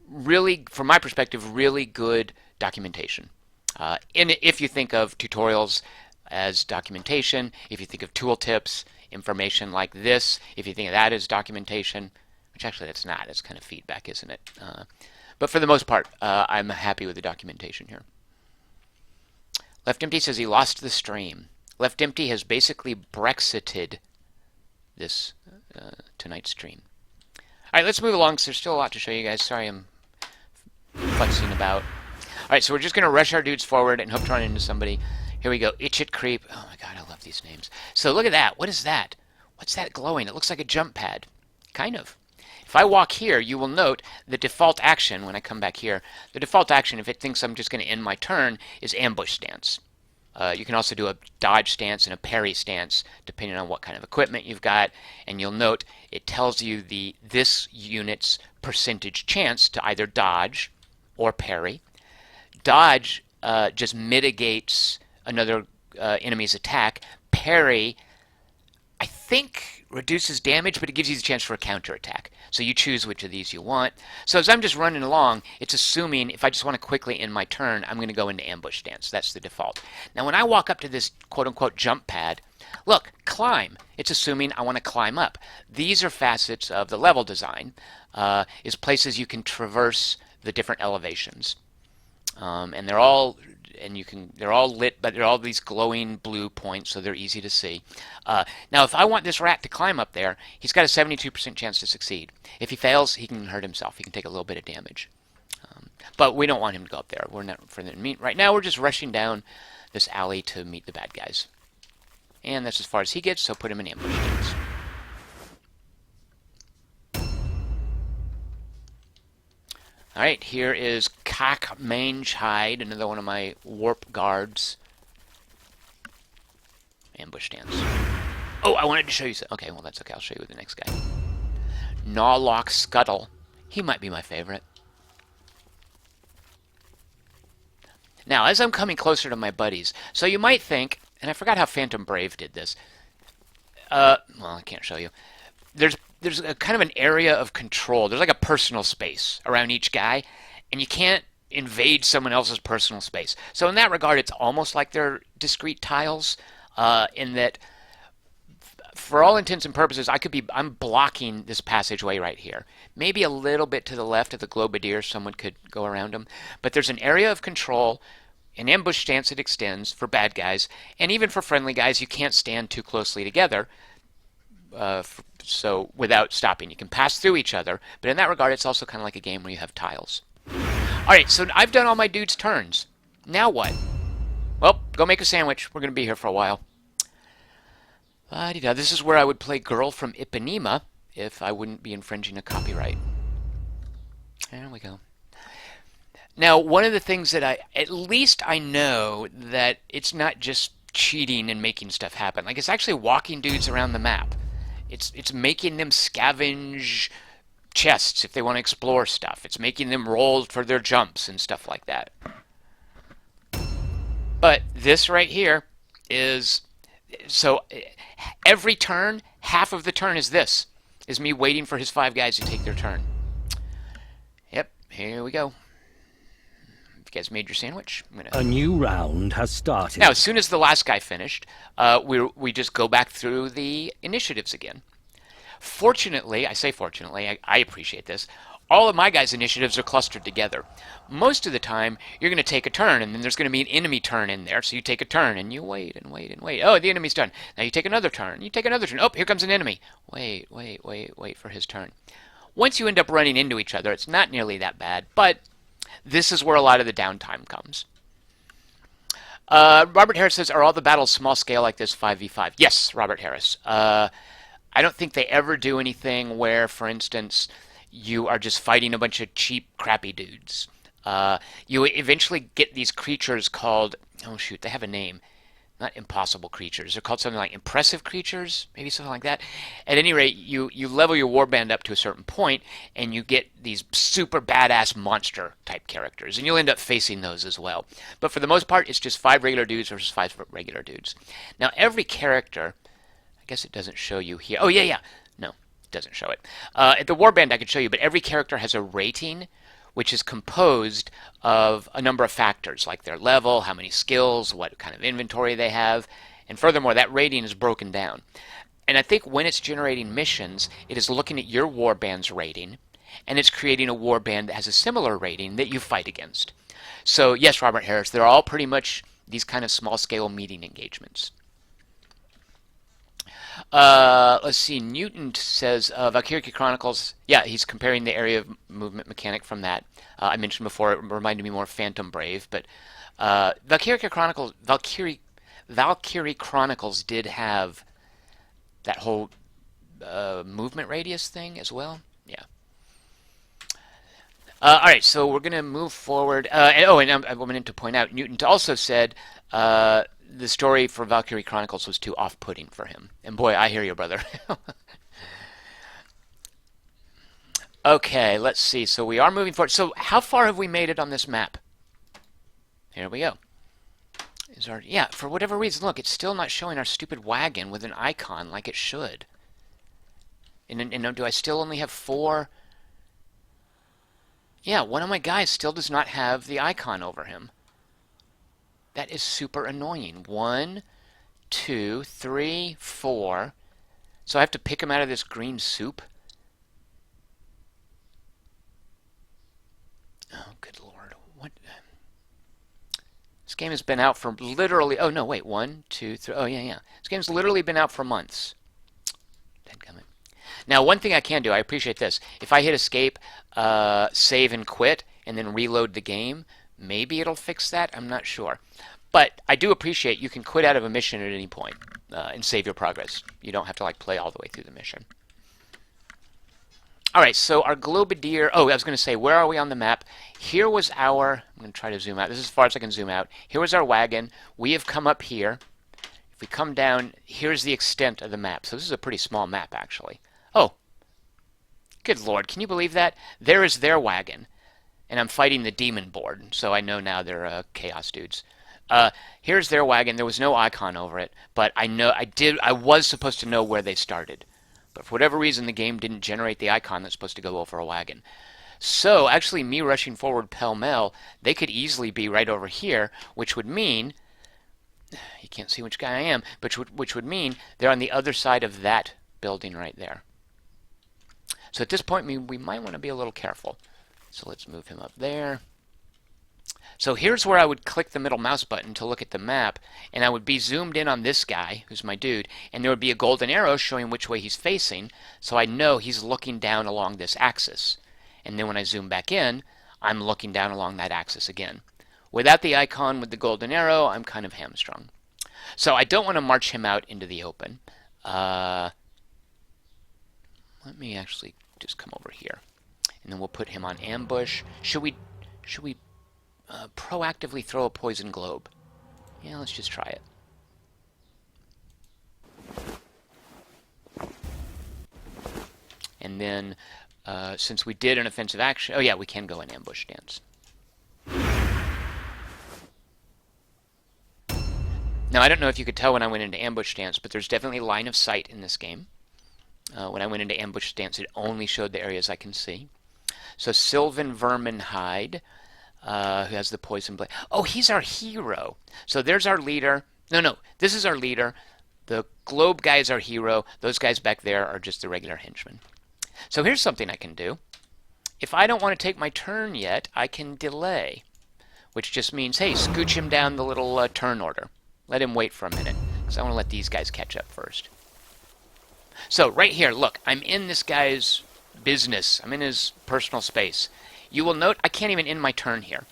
really, from my perspective, really good documentation. And if you think of tutorials as documentation, if you think of tooltips, information like this, if you think of that as documentation, which actually that's not, that's kind of feedback, isn't it? But for the most part, I'm happy with the documentation here. Left Empty says he lost the stream. Left Empty has basically Brexited this tonight's stream. All right, let's move along because there's still a lot to show you guys. Sorry I'm fussing about. All right, so we're just going to rush our dudes forward and hope to run into somebody. Here we go. Itch It Creep. Oh my god, I love these names. So look at that. What is that? What's that glowing? It looks like a jump pad. Kind of. If I walk here, you will note the default action, when I come back here, the default action, if it thinks I'm just going to end my turn, is ambush stance. You can also do a dodge stance and a parry stance, depending on what kind of equipment you've got. And you'll note it tells you this unit's percentage chance to either dodge or parry. Dodge just mitigates another enemy's attack. Parry, I think, reduces damage, but it gives you the chance for a counterattack. So you choose which of these you want. So as I'm just running along, it's assuming if I just want to quickly end my turn, I'm going to go into ambush stance. That's the default. Now when I walk up to this quote-unquote jump pad, look, climb. It's assuming I want to climb up. These are facets of the level design, is places you can traverse the different elevations. And they're all they're all lit, but they're all these glowing blue points, so they're easy to see. Now, if I want this rat to climb up there, he's got a 72% chance to succeed. If he fails, he can hurt himself. He can take a little bit of damage. But we don't want him to go up there. We're not for the meet right now. We're just rushing down this alley to meet the bad guys, and that's as far as he gets. So put him in ambush stance. All right, here is Cock Mange Hide, another one of my warp guards. Ambush stance. Oh, I wanted to show you. Okay, well that's okay. I'll show you the next guy. Gnawlock Scuttle. He might be my favorite. Now, as I'm coming closer to my buddies, so you might think, and I forgot how Phantom Brave did this. Well, I can't show you. There's a kind of an area of control. There's like a personal space around each guy, and you can't invade someone else's personal space. So in that regard, it's almost like they're discrete tiles, in that, for all intents and purposes, I'm blocking this passageway right here. Maybe a little bit to the left of the Globadier, someone could go around them. But there's an area of control, an ambush stance that extends for bad guys, and even for friendly guys, you can't stand too closely together. So without stopping, you can pass through each other. But in that regard, it's also kind of like a game where you have tiles. All right, so I've done all my dudes' turns. Now what? Well, go make a sandwich. We're going to be here for a while. This is where I would play Girl from Ipanema if I wouldn't be infringing a copyright. There we go. Now, one of the things that at least I know that it's not just cheating and making stuff happen. Like, it's actually walking dudes around the map. It's making them scavenge chests if they want to explore stuff. It's making them roll for their jumps and stuff like that. But this right here is... So every turn, half of the turn is this. Is me waiting for his 5 guys to take their turn. Yep, here we go. If you guys made your sandwich, A new round has started. Now, as soon as the last guy finished, we just go back through the initiatives again. Fortunately, I say fortunately, I appreciate this, all of my guys' initiatives are clustered together. Most of the time, you're going to take a turn, and then there's going to be an enemy turn in there, so you take a turn, and you wait and wait and wait. Oh, the enemy's done. Now you take another turn. You take another turn. Oh, here comes an enemy. Wait for his turn. Once you end up running into each other, it's not nearly that bad, but this is where a lot of the downtime comes. Robert Harris says, are all the battles small scale like this 5v5? Yes, Robert Harris. I don't think they ever do anything where, for instance, you are just fighting a bunch of cheap, crappy dudes. You eventually get these creatures called, oh shoot, they have a name. Not impossible creatures. They're called something like impressive creatures, maybe something like that. At any rate, you level your warband up to a certain point, and you get these super badass monster type characters, and you'll end up facing those as well. But for the most part, it's just 5 regular dudes versus 5 regular dudes. Now, every character, I guess it doesn't show you here. Oh, yeah. No, it doesn't show it. At the warband, I could show you, but every character has a rating, which is composed of a number of factors, like their level, how many skills, what kind of inventory they have, and furthermore, that rating is broken down. And I think when it's generating missions, it is looking at your warband's rating, and it's creating a warband that has a similar rating that you fight against. So yes, Robert Harris, they're all pretty much these kind of small-scale meeting engagements. Let's see. Newton says Valkyrie Chronicles. Yeah, he's comparing the area of movement mechanic from that. I mentioned before it reminded me more of Phantom Brave, but Valkyrie Chronicles did have that whole movement radius thing as well. Yeah. All right, so we're gonna move forward. And I wanted to point out, Newton also said. The story for Valkyrie Chronicles was too off-putting for him. And boy, I hear you, brother. Okay, let's see. So we are moving forward. So how far have we made it on this map? Here we go. Yeah, for whatever reason, look, it's still not showing our stupid wagon with an icon like it should. And do I still only have 4? Yeah, one of my guys still does not have the icon over him. That is super annoying. 1, 2, 3, 4. So I have to pick him out of this green soup? Oh, good lord. What? This game has been out for literally, oh no, wait, 1, 2, 3, oh yeah. This game's literally been out for months. Dadgummit. Now, one thing I can do, I appreciate this. If I hit escape, save and quit, and then reload the game, maybe it'll fix that. I'm not sure. But I do appreciate you can quit out of a mission at any point and save your progress. You don't have to like play all the way through the mission. All right, so our Globadier, oh, I was going to say, where are we on the map? Here was our, I'm going to try to zoom out. This is as far as I can zoom out. Here was our wagon. We have come up here. If we come down, here's the extent of the map. So this is a pretty small map, actually. Oh, good Lord, can you believe that? There is their wagon, and I'm fighting the demon board, so I know now they're chaos dudes. Here's their wagon. There was no icon over it, but I was supposed to know where they started. But for whatever reason, the game didn't generate the icon that's supposed to go over a wagon. So, actually, me rushing forward pell-mell, they could easily be right over here, which would mean, you can't see which guy I am, but which would mean they're on the other side of that building right there. So at this point, we might want to be a little careful. So let's move him up there. So here's where I would click the middle mouse button to look at the map, and I would be zoomed in on this guy, who's my dude, and there would be a golden arrow showing which way he's facing, so I know he's looking down along this axis. And then when I zoom back in, I'm looking down along that axis again. Without the icon with the golden arrow, I'm kind of hamstrung. So I don't want to march him out into the open. Let me actually just come over here, and then we'll put him on ambush. Should we proactively throw a poison globe? Yeah, let's just try it. And then, since we did an offensive action, oh yeah, we can go in ambush stance. Now, I don't know if you could tell when I went into ambush stance, but there's definitely line of sight in this game. When I went into ambush stance, it only showed the areas I can see. So Sylvan Vermin Hide, who has the poison blade. Oh, he's our hero. So there's our leader. No, this is our leader. The globe guy is our hero. Those guys back there are just the regular henchmen. So here's something I can do. If I don't want to take my turn yet, I can delay, which just means, hey, scooch him down the little turn order. Let him wait for a minute, because I want to let these guys catch up first. So right here, look, I'm in this guy's business. I'm in his personal space. You will note I can't even end my turn here.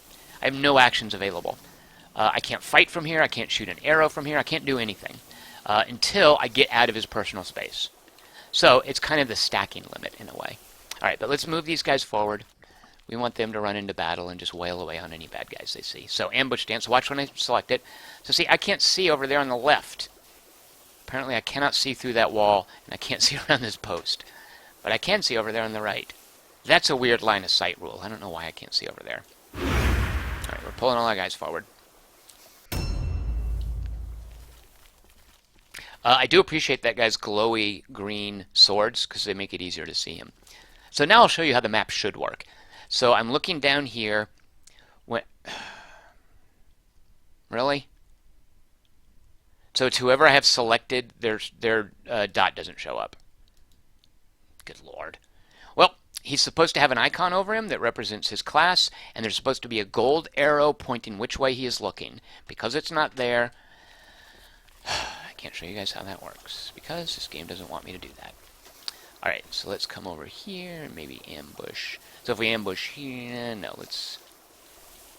I have no actions available. I can't fight from here. I can't shoot an arrow from here. I can't do anything until I get out of his personal space. So it's kind of the stacking limit in a way. All right, but let's move these guys forward. We want them to run into battle and just wail away on any bad guys they see. So ambush stance. Watch when I select it. So see, I can't see over there on the left. Apparently I cannot see through that wall, and I can't see around this post. But I can see over there on the right. That's a weird line of sight rule. I don't know why I can't see over there. Alright, we're pulling all our guys forward. I do appreciate that guy's glowy green swords, because they make it easier to see him. So now I'll show you how the map should work. So I'm looking down here. Really? So to whoever I have selected, their dot doesn't show up. Good Lord. Well, he's supposed to have an icon over him that represents his class, and there's supposed to be a gold arrow pointing which way he is looking. Because it's not there, I can't show you guys how that works, because this game doesn't want me to do that. Alright, so let's come over here and maybe ambush. So if we ambush here, no, let's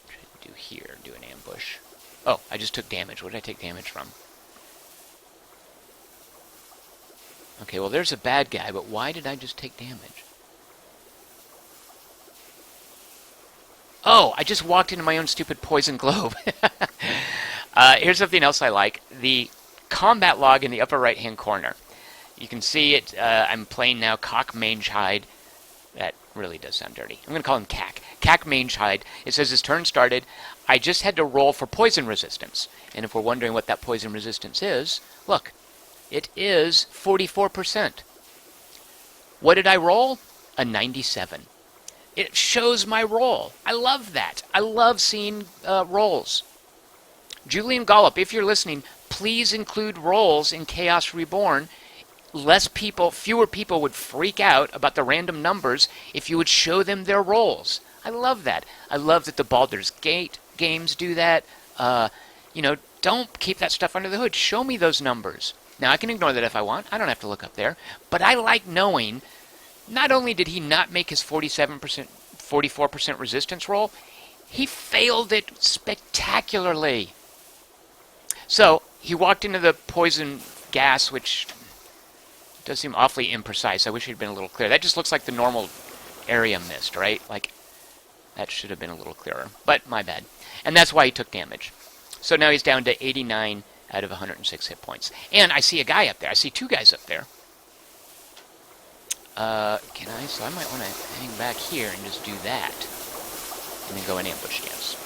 try to do here, do an ambush. Oh, I just took damage. What did I take damage from? Okay, well there's a bad guy, but why did I just take damage? Oh, I just walked into my own stupid poison globe. Here's something else I like. The combat log in the upper right-hand corner. You can see it. I'm playing now Cock Mangehide. That really does sound dirty. I'm going to call him Cack. Cack Mangehide. It says his turn started. I just had to roll for poison resistance. And if we're wondering what that poison resistance is, look. It is 44%. What did I roll? A 97. It shows my roll. I love that. I love seeing rolls. Julian Gollop, if you're listening, please include rolls in Chaos Reborn. Fewer people would freak out about the random numbers if you would show them their rolls. I love that. I love that the Baldur's Gate games do that. You know, don't keep that stuff under the hood. Show me those numbers. Now, I can ignore that if I want. I don't have to look up there. But I like knowing, not only did he not make his 47%, 44% resistance roll, he failed it spectacularly. So, he walked into the poison gas, which does seem awfully imprecise. I wish it had been a little clearer. That just looks like the normal area mist, right? Like, that should have been a little clearer. But, my bad. And that's why he took damage. So now he's down to 89 out of 106 hit points. And I see a guy up there. I see two guys up there. Can I? So I might want to hang back here and just do that. And then go in ambush stance.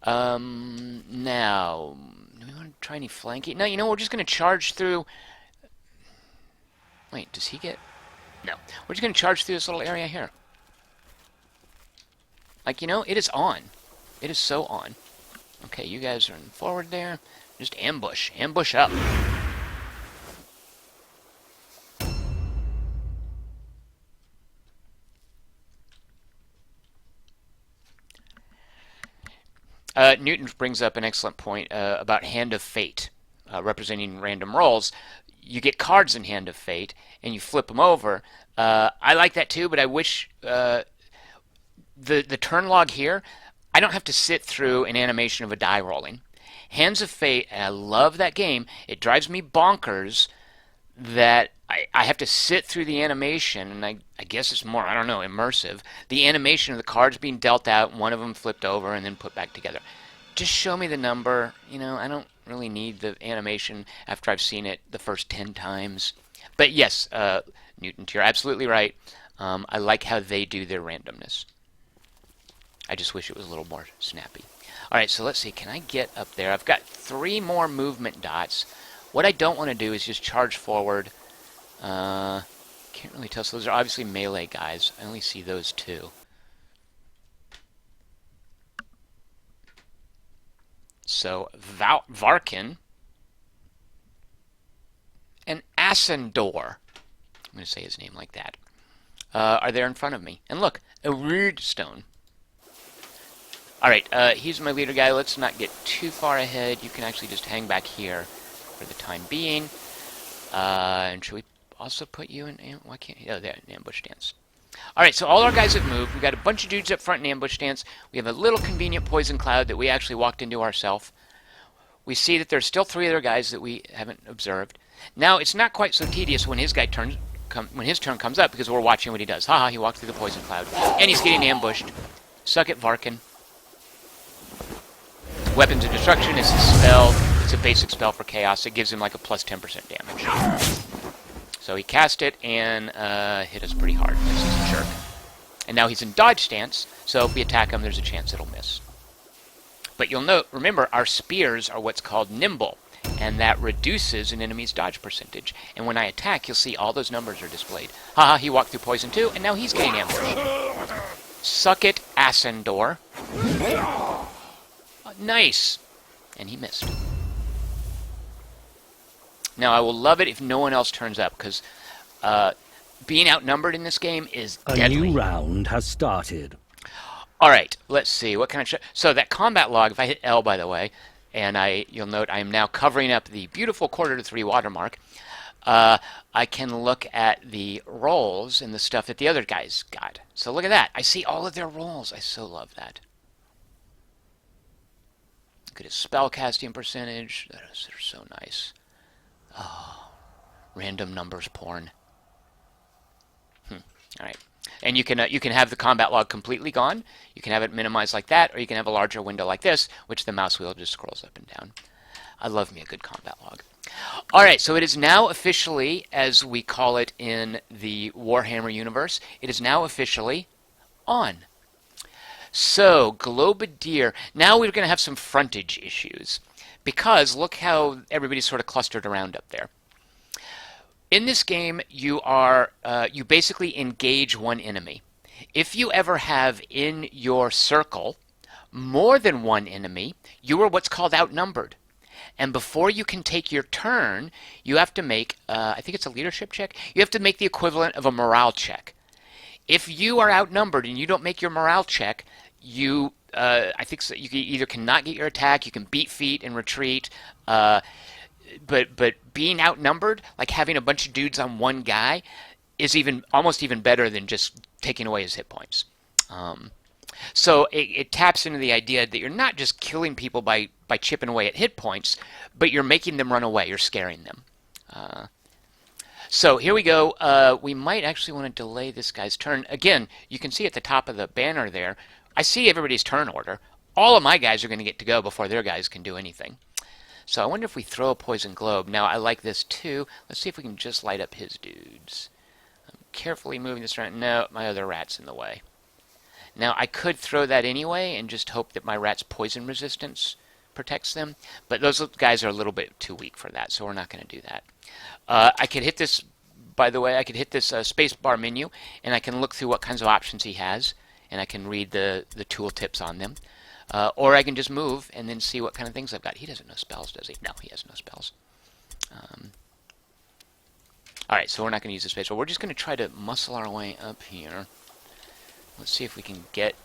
Now, do we want to try any flanking? No, you know, we're just going to charge through... Wait, does he get... No. We're just going to charge through this little area here. Like, you know, it is on. It is so on. Okay, you guys are in forward there. Just ambush. Ambush up. Newton brings up an excellent point about Hand of Fate, representing random rolls. You get cards in Hand of Fate, and you flip them over. I like that too, but I wish the turn log here, I don't have to sit through an animation of a die rolling. Hands of Fate, and I love that game. It drives me bonkers that I have to sit through the animation, and I guess it's more, I don't know, immersive. The animation of the cards being dealt out, one of them flipped over and then put back together. Just show me the number. You know, I don't really need the animation after I've seen it the first 10 times. But yes, Newton, you're absolutely right. I like how they do their randomness. I just wish it was a little more snappy. All right, so let's see. Can I get up there? I've got 3 more movement dots. What I don't want to do is just charge forward. Can't really tell. So those are obviously melee guys. I only see those 2. So Varkin and Ascendor, I'm going to say his name like that, are there in front of me. And look, a Weirdstone. Alright, he's my leader guy. Let's not get too far ahead. You can actually just hang back here for the time being. And should we also put you in... Why can't he? Oh, there, in ambush stance. Alright, so all our guys have moved. We've got a bunch of dudes up front in ambush stance. We have a little convenient poison cloud that we actually walked into ourselves. We see that there's still 3 other guys that we haven't observed. Now, it's not quite so tedious when his turn comes up, because we're watching what he does. Haha, he walked through the poison cloud. And he's getting ambushed. Suck it, Varkin. Weapons of Destruction is a spell. It's a basic spell for Chaos. It gives him like a plus 10% damage. So he cast it and hit us pretty hard. This is a jerk. And now he's in dodge stance, so if we attack him, there's a chance it'll miss. But you'll note, remember, our spears are what's called nimble, and that reduces an enemy's dodge percentage. And when I attack, you'll see all those numbers are displayed. Haha, he walked through poison too, and now he's getting ambushed. Suck it, Ascendor. Nice! And he missed. Now, I will love it if no one else turns up, because being outnumbered in this game is deadly. A new round has started. Alright, let's see. What kind of... So, that combat log, if I hit L, by the way, and you'll note I am now covering up the beautiful 2:3 watermark, I can look at the rolls and the stuff that the other guys got. So, look at that. I see all of their rolls. I so love that. Look at his spell casting percentage. They're so nice. Oh, random numbers porn. All right, and you can have the combat log completely gone. You can have it minimized like that, or you can have a larger window like this, which the mouse wheel just scrolls up and down. I love me a good combat log. All right, so it is now officially, as we call it in the Warhammer universe, it is now officially on. So, Globadier. Now we're going to have some frontage issues. Because look how everybody's sort of clustered around up there. In this game, you basically engage one enemy. If you ever have in your circle more than one enemy, you are what's called outnumbered. And before you can take your turn, you have to make, I think it's a leadership check, you have to make the equivalent of a morale check. If you are outnumbered and you don't make your morale check, I think so, you either cannot get your attack, you can beat feet and retreat, uh, but being outnumbered, like having a bunch of dudes on one guy, is almost even better than just taking away his hit points. Um, so it taps into the idea that you're not just killing people by chipping away at hit points, but you're making them run away. You're scaring them. Uh, so here we go. We might actually want to delay this guy's turn. Again, you can see at the top of the banner there, I see everybody's turn order. All of my guys are going to get to go before their guys can do anything. So I wonder if we throw a poison globe. Now, I like this too. Let's see if we can just light up his dudes. I'm carefully moving this around. No, my other rat's in the way. Now, I could throw that anyway and just hope that my rat's poison resistance protects them, but those guys are a little bit too weak for that, so we're not going to do that. I could hit this, by the way, I could hit this space bar menu, and I can look through what kinds of options he has, and I can read the tool tips on them. Or I can just move and then see what kind of things I've got. He doesn't know spells, does he? No, he has no spells. Alright, so we're not going to use the space bar. We're just going to try to muscle our way up here. Let's see if we can get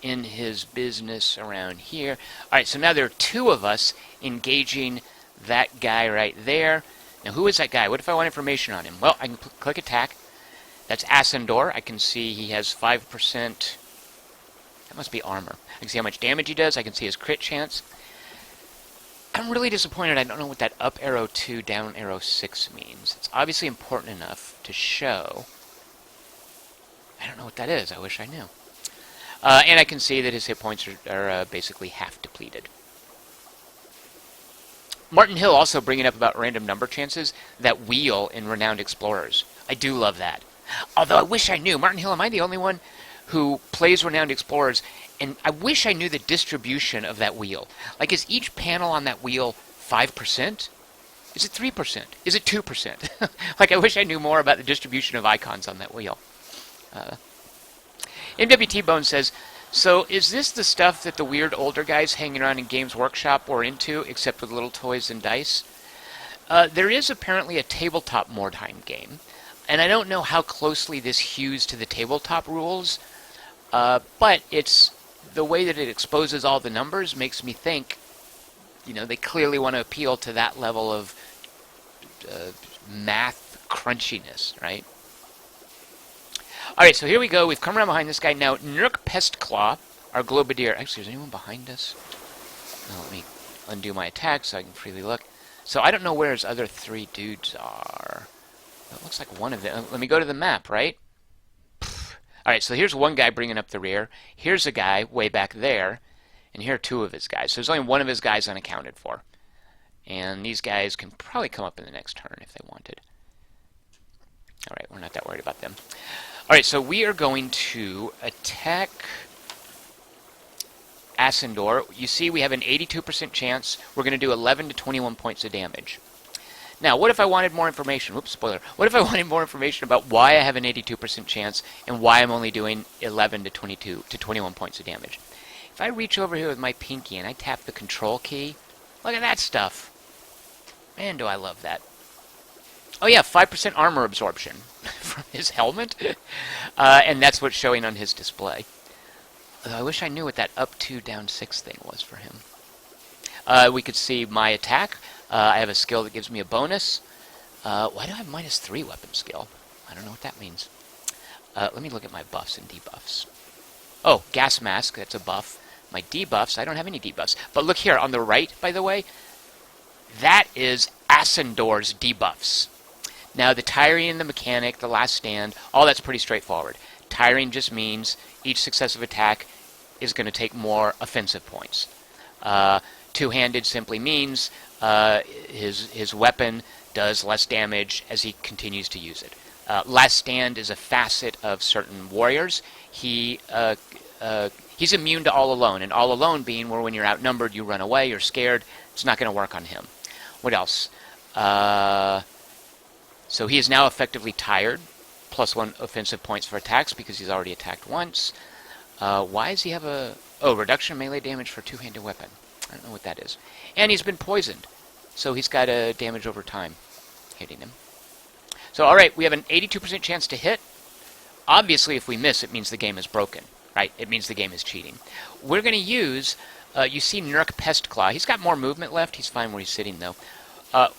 in his business around here. Alright, so now there are two of us engaging that guy right there. Now, who is that guy? What if I want information on him? Well, I can click attack. That's Ascendor. I can see he has 5%. That must be armor. I can see how much damage he does. I can see his crit chance. I'm really disappointed I don't know what that up arrow 2, down arrow 6 means. It's obviously important enough to show. I don't know what that is. I wish I knew. And I can see that his hit points are basically half depleted. Martin Hill also bringing up about random number chances, that wheel in Renowned Explorers. I do love that. Although I wish I knew. Martin Hill, am I the only one who plays Renowned Explorers? And I wish I knew the distribution of that wheel. Like, is each panel on that wheel 5%? Is it 3%? Is it 2%? Like, I wish I knew more about the distribution of icons on that wheel. MWT Bone says, so is this the stuff that the weird older guys hanging around in Games Workshop were into, except with little toys and dice? There is apparently a tabletop Mordheim game, and I don't know how closely this hews to the tabletop rules, but it's the way that it exposes all the numbers makes me think, they clearly want to appeal to that level of math crunchiness, right? Alright, so here we go. We've come around behind this guy. Now, Nurk Pestclaw, our Globadier. Actually, is anyone behind us? Now, let me undo my attack so I can freely look. So I don't know where his other three dudes are. It looks like one of them. Let me go to the map, right? Alright, so here's one guy bringing up the rear. Here's a guy way back there. And here are two of his guys. So there's only one of his guys unaccounted for. And these guys can probably come up in the next turn if they wanted. Alright, we're not that worried about them. Alright, so we are going to attack Ascendor. You see we have an 82% chance. We're going to do 11 to 21 points of damage. Now, what if I wanted more information? Whoops, spoiler. What if I wanted more information about why I have an 82% chance and why I'm only doing 11 to 21 points of damage? If I reach over here with my pinky and I tap the control key, look at that stuff. Man, do I love that. Oh yeah, 5% armor absorption from his helmet. And that's what's showing on his display. Although I wish I knew what that up 2, down 6 thing was for him. We could see my attack. I have a skill that gives me a bonus. Why do I have -3 weapon skill? I don't know what that means. Let me look at my buffs and debuffs. Oh, gas mask, that's a buff. My debuffs, I don't have any debuffs. But look here, on the right, by the way, that is Ascendor's debuffs. Now, the tiring and the mechanic, the last stand, all that's pretty straightforward. Tiring just means each successive attack is going to take more offensive points. Two-handed simply means his weapon does less damage as he continues to use it. Last stand is a facet of certain warriors. He's immune to all alone, and all alone being where when you're outnumbered, you run away, you're scared. It's not going to work on him. What else? So he is now effectively tired, +1 offensive points for attacks because he's already attacked once. Why does he have a... Oh, reduction of melee damage for two-handed weapon. I don't know what that is. And he's been poisoned, so he's got a damage over time hitting him. So, alright, we have an 82% chance to hit. Obviously, if we miss, it means the game is broken, right? It means the game is cheating. We're going to use, you see Nurk Pestclaw. He's got more movement left. He's fine where he's sitting, though.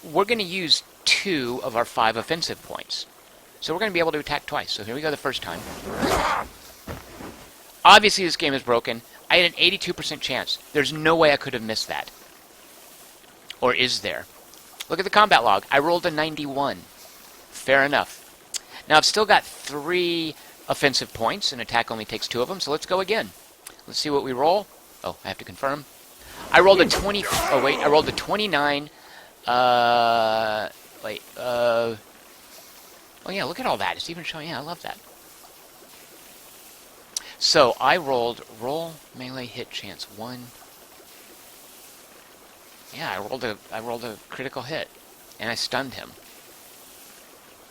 We're going to use 2 of our 5 offensive points. So we're going to be able to attack twice. So here we go the first time. Obviously, this game is broken. I had an 82% chance. There's no way I could have missed that. Or is there? Look at the combat log. I rolled a 91. Fair enough. Now, I've still got 3 offensive points, and attack only takes 2 of them, so let's go again. Let's see what we roll. Oh, I have to confirm. I rolled a 20... Oh, wait. I rolled a 29. Oh, yeah, look at all that. It's even showing... Yeah, I love that. So, I rolled... Roll melee hit chance 1. Yeah, I rolled a critical hit, and I stunned him.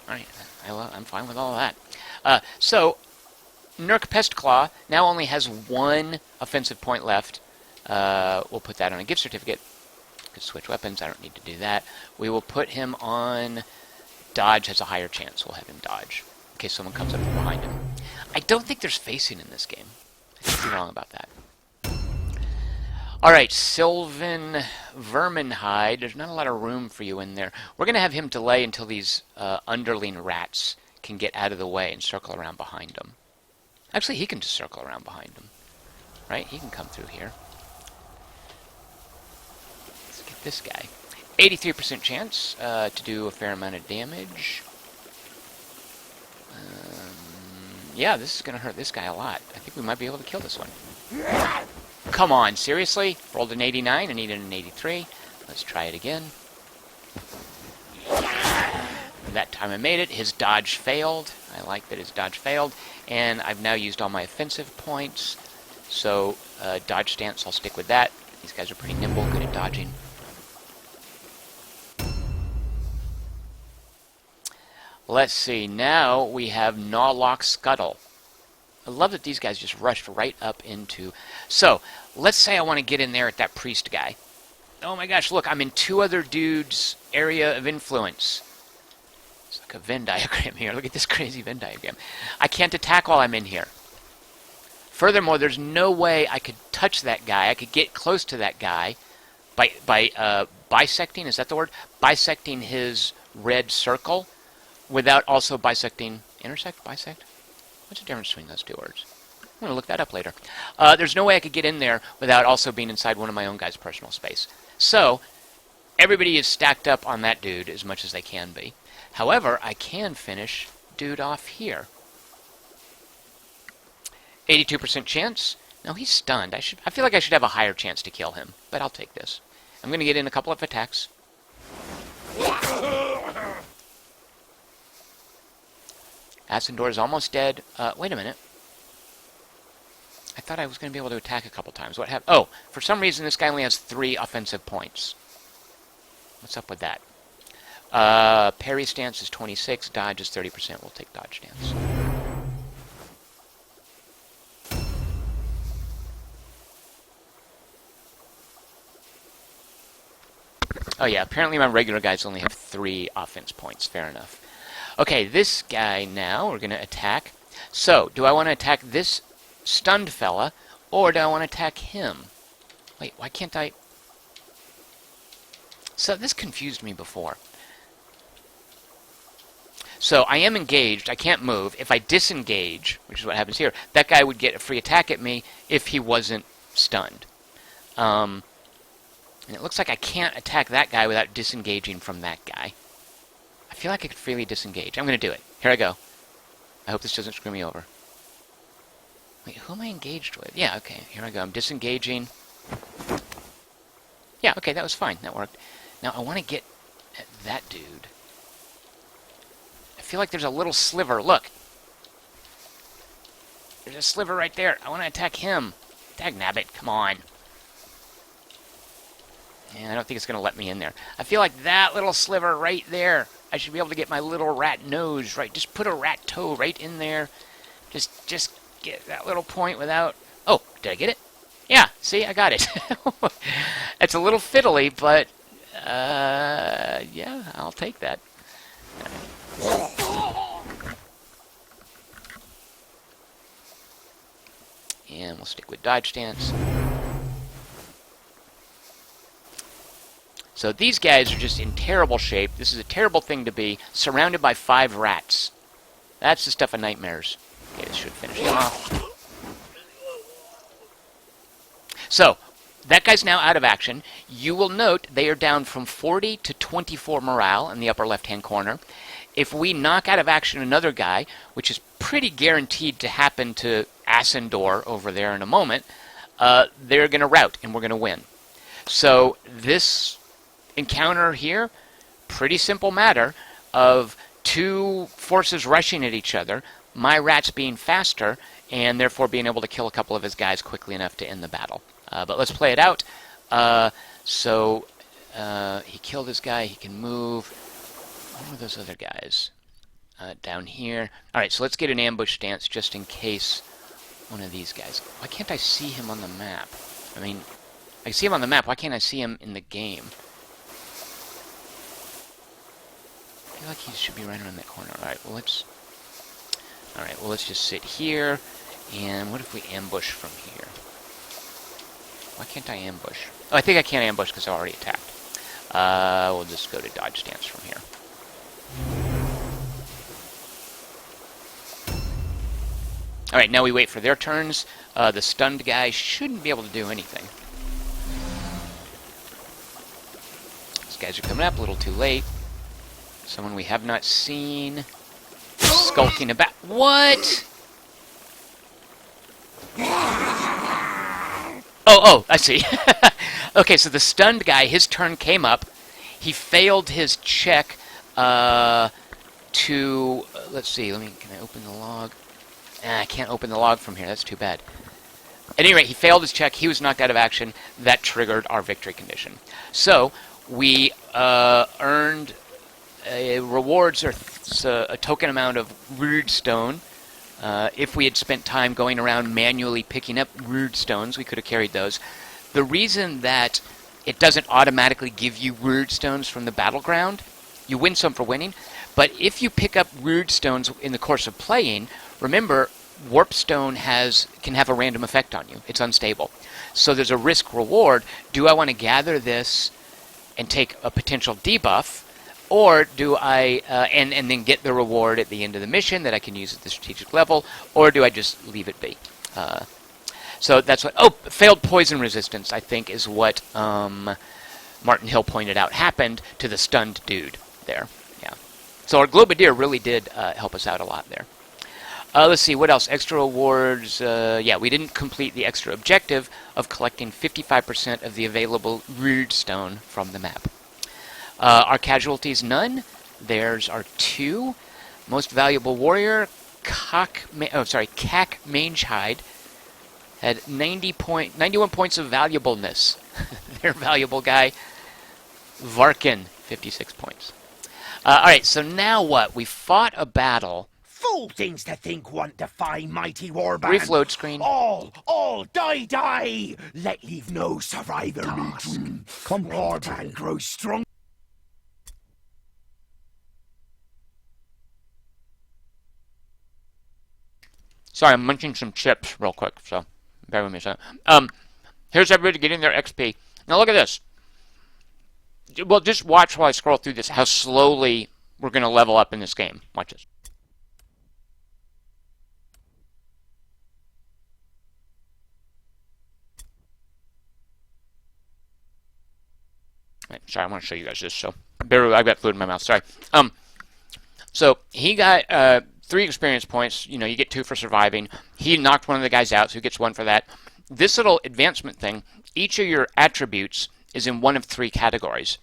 Alright, I'm fine with all of that. So, Nurk Pestclaw now only has 1 offensive point left. We'll put that on a gift certificate. Could switch weapons, I don't need to do that. We will put him on... Dodge has a higher chance. We'll have him dodge, in case someone comes up from behind him. I don't think there's facing in this game. I could be wrong about that. Alright, Sylvan Verminhide. There's not a lot of room for you in there. We're going to have him delay until these underling rats can get out of the way and circle around behind him. Actually, he can just circle around behind him. Right? He can come through here. Let's get this guy. 83% chance to do a fair amount of damage. Yeah, this is going to hurt this guy a lot. I think we might be able to kill this one. Come on, seriously? Rolled an 89, I needed an 83. Let's try it again. That time I made it. His dodge failed. I like that his dodge failed. And I've now used all my offensive points. So, dodge stance, I'll stick with that. These guys are pretty nimble, good at dodging. Let's see, now we have Gnawlock Scuttle. I love that these guys just rushed right up into... So, let's say I want to get in there at that priest guy. Oh my gosh, look, I'm in 2 other dudes' area of influence. It's like a Venn diagram here. Look at this crazy Venn diagram. I can't attack while I'm in here. Furthermore, there's no way I could touch that guy. I could get close to that guy by bisecting, is that the word? Bisecting his red circle without also bisecting... Intersect? Bisect? What's the difference between those 2 words? I'm going to look that up later. There's no way I could get in there without also being inside one of my own guys' personal space. So, everybody is stacked up on that dude as much as they can be. However, I can finish dude off here. 82% chance. No, he's stunned. I feel like I should have a higher chance to kill him, but I'll take this. I'm going to get in a couple of attacks. Ascendor is almost dead. Wait a minute. I thought I was going to be able to attack a couple times. What happened? Oh, for some reason this guy only has 3 offensive points. What's up with that? Parry stance is 26. Dodge is 30%. We'll take dodge stance. Oh yeah, apparently my regular guys only have 3 offense points. Fair enough. Okay, this guy now we're going to attack. So, do I want to attack this stunned fella, or do I want to attack him? Wait, why can't I... So, this confused me before. So, I am engaged. I can't move. If I disengage, which is what happens here, that guy would get a free attack at me if he wasn't stunned. And it looks like I can't attack that guy without disengaging from that guy. I feel like I could freely disengage. I'm going to do it. Here I go. I hope this doesn't screw me over. Wait, who am I engaged with? Yeah, okay. Here I go. I'm disengaging. Yeah, okay, that was fine. That worked. Now, I want to get at that dude. I feel like there's a little sliver. Look. There's a sliver right there. I want to attack him. Dagnabbit, come on. And I don't think it's going to let me in there. I feel like that little sliver right there, I should be able to get my little rat nose right. Just put a rat toe right in there. Just get that little point without... Oh, did I get it? Yeah, see, I got it. It's a little fiddly, but... yeah, I'll take that. We'll stick with dodge stance. So these guys are just in terrible shape. This is a terrible thing to be, surrounded by 5 rats. That's the stuff of nightmares. Okay, this should finish him off. So, that guy's now out of action. You will note they are down from 40 to 24 morale in the upper left-hand corner. If we knock out of action another guy, which is pretty guaranteed to happen to Ascendor over there in a moment, they're going to rout, and we're going to win. So, this encounter here, pretty simple matter of 2 forces rushing at each other, my rats being faster, and therefore being able to kill a couple of his guys quickly enough to end the battle. But let's play it out. He killed his guy, he can move. Where are those other guys? Down here. Alright, so let's get an ambush stance just in case one of these guys... Why can't I see him on the map? I mean, I see him on the map, why can't I see him in the game? I feel like he should be right around that corner. Alright, well let's just sit here. And what if we ambush from here? Why can't I ambush? Oh, I think I can't ambush because I already attacked. We'll just go to dodge stance from here. Alright, now we wait for their turns. The stunned guy shouldn't be able to do anything. These guys are coming up a little too late. Someone we have not seen. Skulking about. What? Oh, I see. Okay, so the stunned guy, his turn came up. He failed his check let's see, can I open the log? I can't open the log from here, that's too bad. At any rate, he failed his check, he was knocked out of action. That triggered our victory condition. So, we earned rewards are a token amount of weird stone. If we had spent time going around manually picking up weird stones, we could have carried those. The reason that it doesn't automatically give you weird stones from the battleground, you win some for winning, but if you pick up weird stones in the course of playing, remember, warp stone can have a random effect on you. It's unstable. So there's a risk reward. Do I want to gather this and take a potential debuff? Or do I, and then get the reward at the end of the mission that I can use at the strategic level, or do I just leave it be? So that's what, failed poison resistance, I think, is what Martin Hill pointed out happened to the stunned dude there. Yeah. So our Globadier really did help us out a lot there. Let's see, what else? Extra awards. Yeah, we didn't complete the extra objective of collecting 55% of the available weird stone from the map. Our casualties, none. Theirs are 2. Most valuable warrior, Cack Mangehide, had 91 points of valuableness. Their valuable guy, Varkin, 56 points. Alright, so now what? We fought a battle. Fool things to think want defy mighty Warband. Brief load screen. All, die! Let leave no survivor legion. Warband grows strong. Sorry, I'm munching some chips real quick, so bear with me a second. Here's everybody getting their XP. Now look at this. Well, just watch while I scroll through this, how slowly we're going to level up in this game. Watch this. Right, sorry, I want to show you guys this, so bear with me, I've got food in my mouth, sorry. So he got 3 experience points. You know, you get 2 for surviving. He knocked one of the guys out, so he gets 1 for that. This little advancement thing, each of your attributes is in one of 3 categories.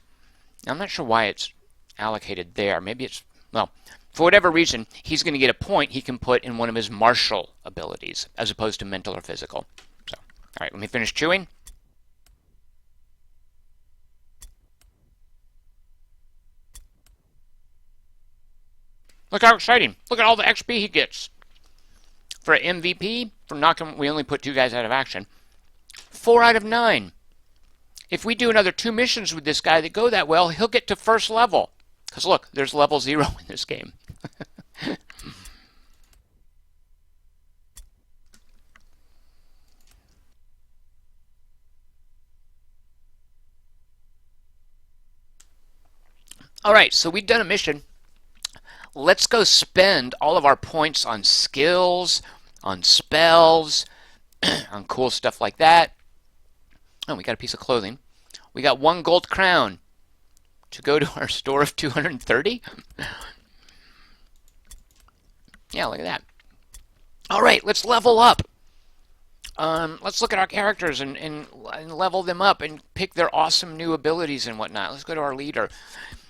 Now, I'm not sure why it's allocated there. Maybe it's, well, for whatever reason, he's going to get a point he can put in one of his martial abilities, as opposed to mental or physical. So, all right, let me finish chewing. Look how exciting. Look at all the XP he gets. For an MVP, for knocking, we only put 2 guys out of action. 4 out of 9. If we do another 2 missions with this guy that go that well, he'll get to first level. Because look, there's level 0 in this game. All right, so we've done a mission. Let's go spend all of our points on skills, on spells, on cool stuff like that. Oh, we got a piece of clothing. We got 1 gold crown to go to our store of 230. Yeah, look at that. All right, let's level up. Let's look at our characters and level them up and pick their awesome new abilities and whatnot. Let's go to our leader.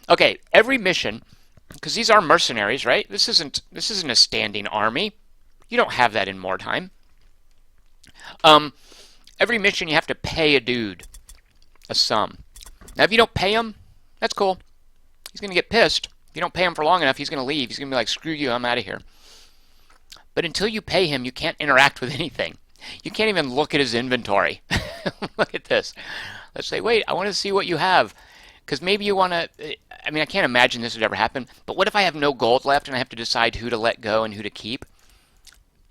Okay, every mission, because these are mercenaries, right? This isn't a standing army. You don't have that in Mordheim. Every mission you have to pay a dude a sum. Now, if you don't pay him, that's cool. He's going to get pissed. If you don't pay him for long enough, he's going to leave. He's going to be like, screw you, I'm out of here. But until you pay him, you can't interact with anything. You can't even look at his inventory. Look at this. Let's say, wait, I want to see what you have. Because maybe you want to... I mean, I can't imagine this would ever happen. But what if I have no gold left and I have to decide who to let go and who to keep?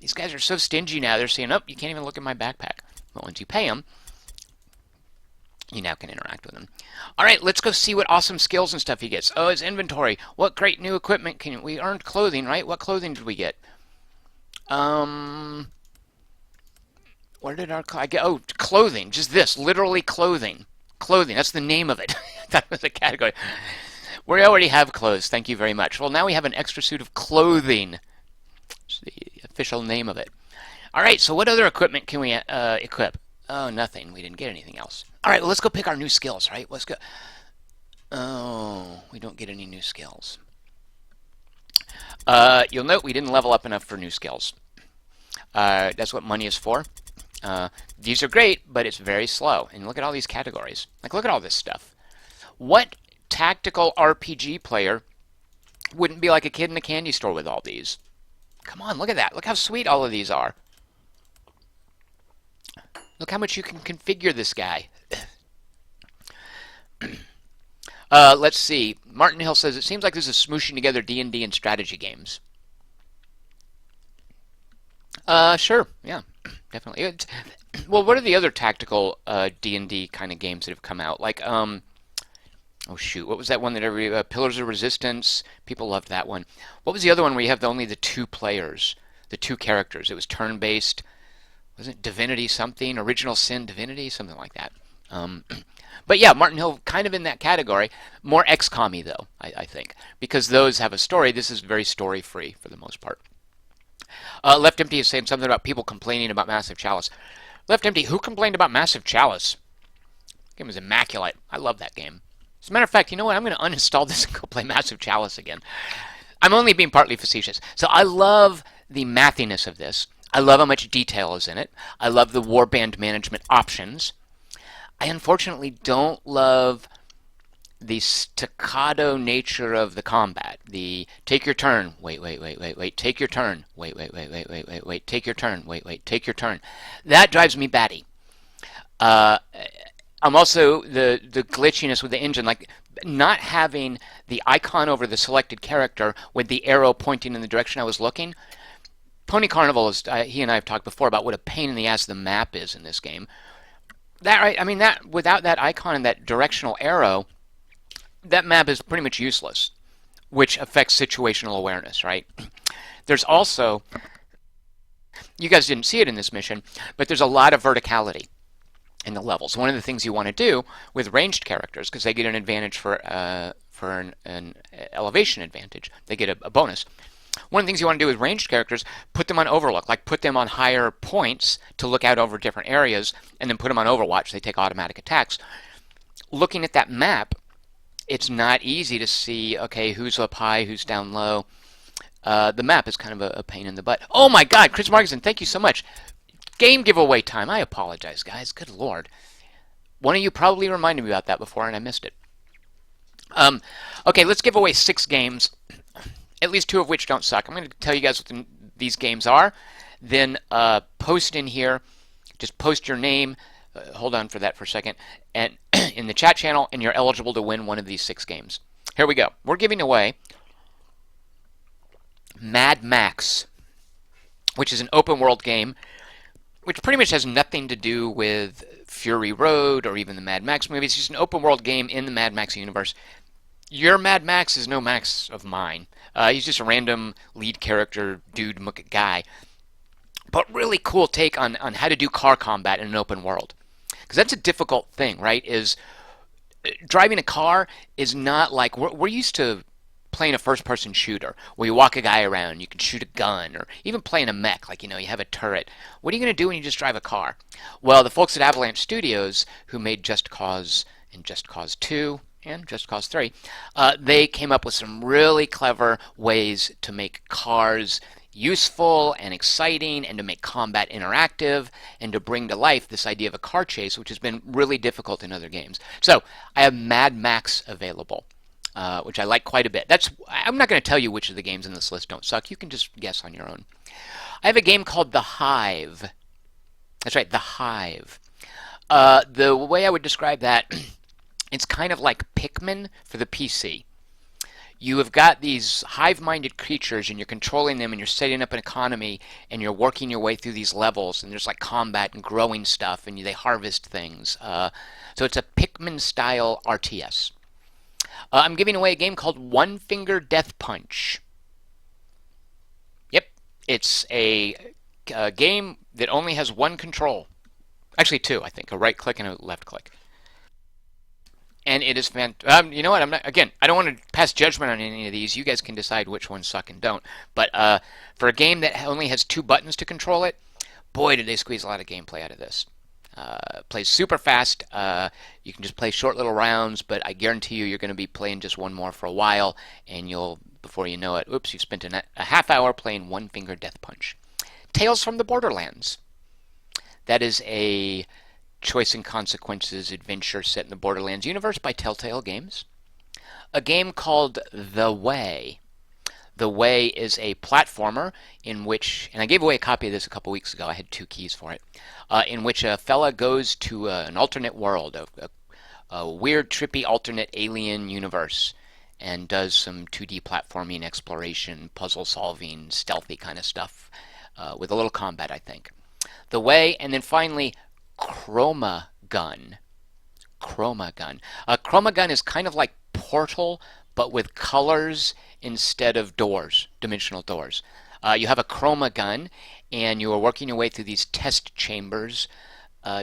These guys are so stingy now. They're saying, oh, you can't even look at my backpack. But once you pay them, you now can interact with him. All right, let's go see what awesome skills and stuff he gets. Oh, his inventory. What great new equipment can we earned clothing, right? What clothing did we get? Where did our I get? Oh, clothing. Just this, literally clothing. Clothing. That's the name of it. That was a category. We already have clothes. Thank you very much. Well, now we have an extra suit of clothing. It's the official name of it. All right. So what other equipment can we equip? Oh, nothing. We didn't get anything else. All right. Well, let's go pick our new skills. Right. Let's go. Oh, we don't get any new skills. You'll note we didn't level up enough for new skills. That's what money is for. These are great, but it's very slow. And look at all these categories. Like, look at all this stuff. What tactical RPG player wouldn't be like a kid in a candy store with all these? Come on, look at that. Look how sweet all of these are. Look how much you can configure this guy. Let's see. Martin Hill says, it seems like this is smooshing together D&D and strategy games. Sure. Yeah, definitely. Well, what are the other tactical D&D kind of games that have come out? Like, oh shoot, what was that one that every Pillars of Resistance? People loved that one. What was the other one where you have only the 2 players, the 2 characters? It was turn-based. Was it Divinity something? Original Sin Divinity? Something like that. But yeah, Martin Hill kind of in that category. More XCOM-y, though, I think. Because those have a story. This is very story-free for the most part. Left Empty is saying something about people complaining about Massive Chalice. Left Empty, who complained about Massive Chalice? The game was immaculate. I love that game. As a matter of fact, you know what? I'm going to uninstall this and go play Massive Chalice again. I'm only being partly facetious. So I love the mathiness of this. I love how much detail is in it. I love the Warband management options. I unfortunately don't love the staccato nature of the combat. The take your turn, wait, take your turn, wait, take your turn, wait, take your turn. That drives me batty. I'm also the glitchiness with the engine, like not having the icon over the selected character with the arrow pointing in the direction I was looking. Pony Carnival is, he and I have talked before about what a pain in the ass the map is in this game. That right? I mean, that without that icon and that directional arrow, that map is pretty much useless, which affects situational awareness, right? There's also, you guys didn't see it in this mission, but there's a lot of verticality in the levels. One of the things you want to do with ranged characters, because they get an advantage for an elevation advantage, they get a bonus. One of the things you want to do with ranged characters, put them on overlook, like put them on higher points to look out over different areas, and then put them on overwatch. They take automatic attacks. Looking at that map, it's not easy to see, okay, who's up high, who's down low. The map is kind of a pain in the butt. Oh my God, Chris Markinson, thank you so much. Game giveaway time. I apologize, guys. Good Lord. One of you probably reminded me about that before, and I missed it. Okay, let's give away 6 games, at least 2 of which don't suck. I'm going to tell you guys what these games are. Then post in here. Just post your name. Hold on for that for a second. And in the chat channel, and you're eligible to win one of these 6 games. Here we go. We're giving away Mad Max, which is an open world game, which pretty much has nothing to do with Fury Road or even the Mad Max movies. It's just an open world game in the Mad Max universe. Your Mad Max is no Max of mine. He's just a random lead character, dude, guy. But really cool take on how to do car combat in an open world. Because that's a difficult thing, right? Is driving a car is not like we're used to playing a first-person shooter where you walk a guy around, you can shoot a gun, or even playing a mech, like you have a turret. What are you going to do when you just drive a car? Well, the folks at Avalanche Studios, who made Just Cause and Just Cause 2 and Just Cause 3, they came up with some really clever ways to make cars useful and exciting and to make combat interactive and to bring to life this idea of a car chase, which has been really difficult in other games. So I have Mad Max available, which I like quite a bit. I'm not going to tell you which of the games in this list don't suck. You can just guess on your own. I have a game called The Hive. That's right, The Hive. The way I would describe that, it's kind of like Pikmin for the PC. You have got these hive-minded creatures, and you're controlling them, and you're setting up an economy, and you're working your way through these levels, and there's like combat and growing stuff, and they harvest things. So it's a Pikmin-style RTS. I'm giving away a game called One Finger Death Punch. Yep, it's a game that only has one control. Actually, two, I think. A right click and a left click. And it is fantastic. You know what? I don't want to pass judgment on any of these. You guys can decide which ones suck and don't. But for a game that only has two buttons to control it, boy, did they squeeze a lot of gameplay out of this. Plays super fast. You can just play short little rounds, but I guarantee you're going to be playing just one more for a while, and before you know it, oops, you've spent a half hour playing One Finger Death Punch. Tales from the Borderlands. That is a choice and consequences adventure set in the Borderlands universe by Telltale Games. A game called The Way. The Way is a platformer in which, and I gave away a copy of this a couple weeks ago, I had 2 keys for it, in which a fella goes to an alternate world, a weird, trippy, alternate alien universe, and does some 2D platforming, exploration, puzzle solving, stealthy kind of stuff, with a little combat, I think. The Way, and then finally, Chroma Gun. Chroma Gun. Chroma Gun is kind of like Portal, but with colors instead of doors, dimensional doors. You have a chroma gun, and you are working your way through these test chambers,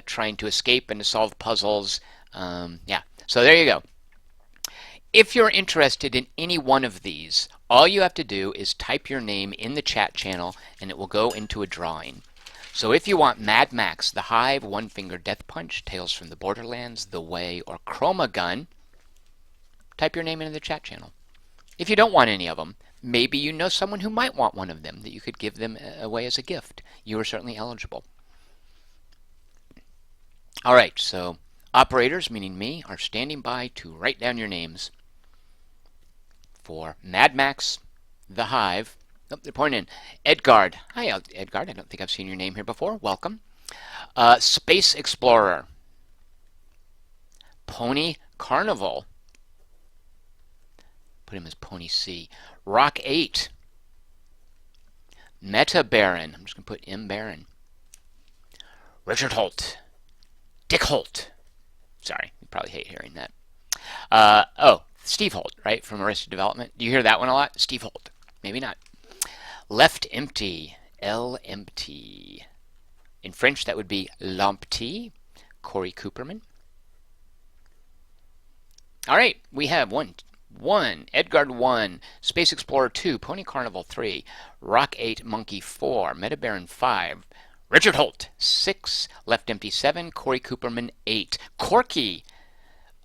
trying to escape and to solve puzzles. Yeah, so there you go. If you're interested in any one of these, all you have to do is type your name in the chat channel, and it will go into a drawing. So if you want Mad Max, The Hive, One Finger Death Punch, Tales from the Borderlands, The Way, or Chroma Gun, type your name into the chat channel. If you don't want any of them, maybe you know someone who might want one of them that you could give them away as a gift. You are certainly eligible. All right, so operators, meaning me, are standing by to write down your names for Mad Max, The Hive. Oh, they're pointing in. Edgard. Hi, Edgard. I don't think I've seen your name here before. Welcome. Space Explorer. Pony Carnival. Put him as Pony C. Rock 8. Meta Baron. I'm just going to put M Baron. Richard Holt. Dick Holt. Sorry, you probably hate hearing that. Steve Holt, right, from Arrested Development. Do you hear that one a lot? Steve Holt. Maybe not. Left Empty. L Empty. In French, that would be L'Empty. Corey Cooperman. All right, we have one. Edgard 1, Space Explorer 2, Pony Carnival 3, Rock 8, Monkey 4, Metabaron 5, Richard Holt 6, Left Empty 7, Corey Cooperman 8, Corky.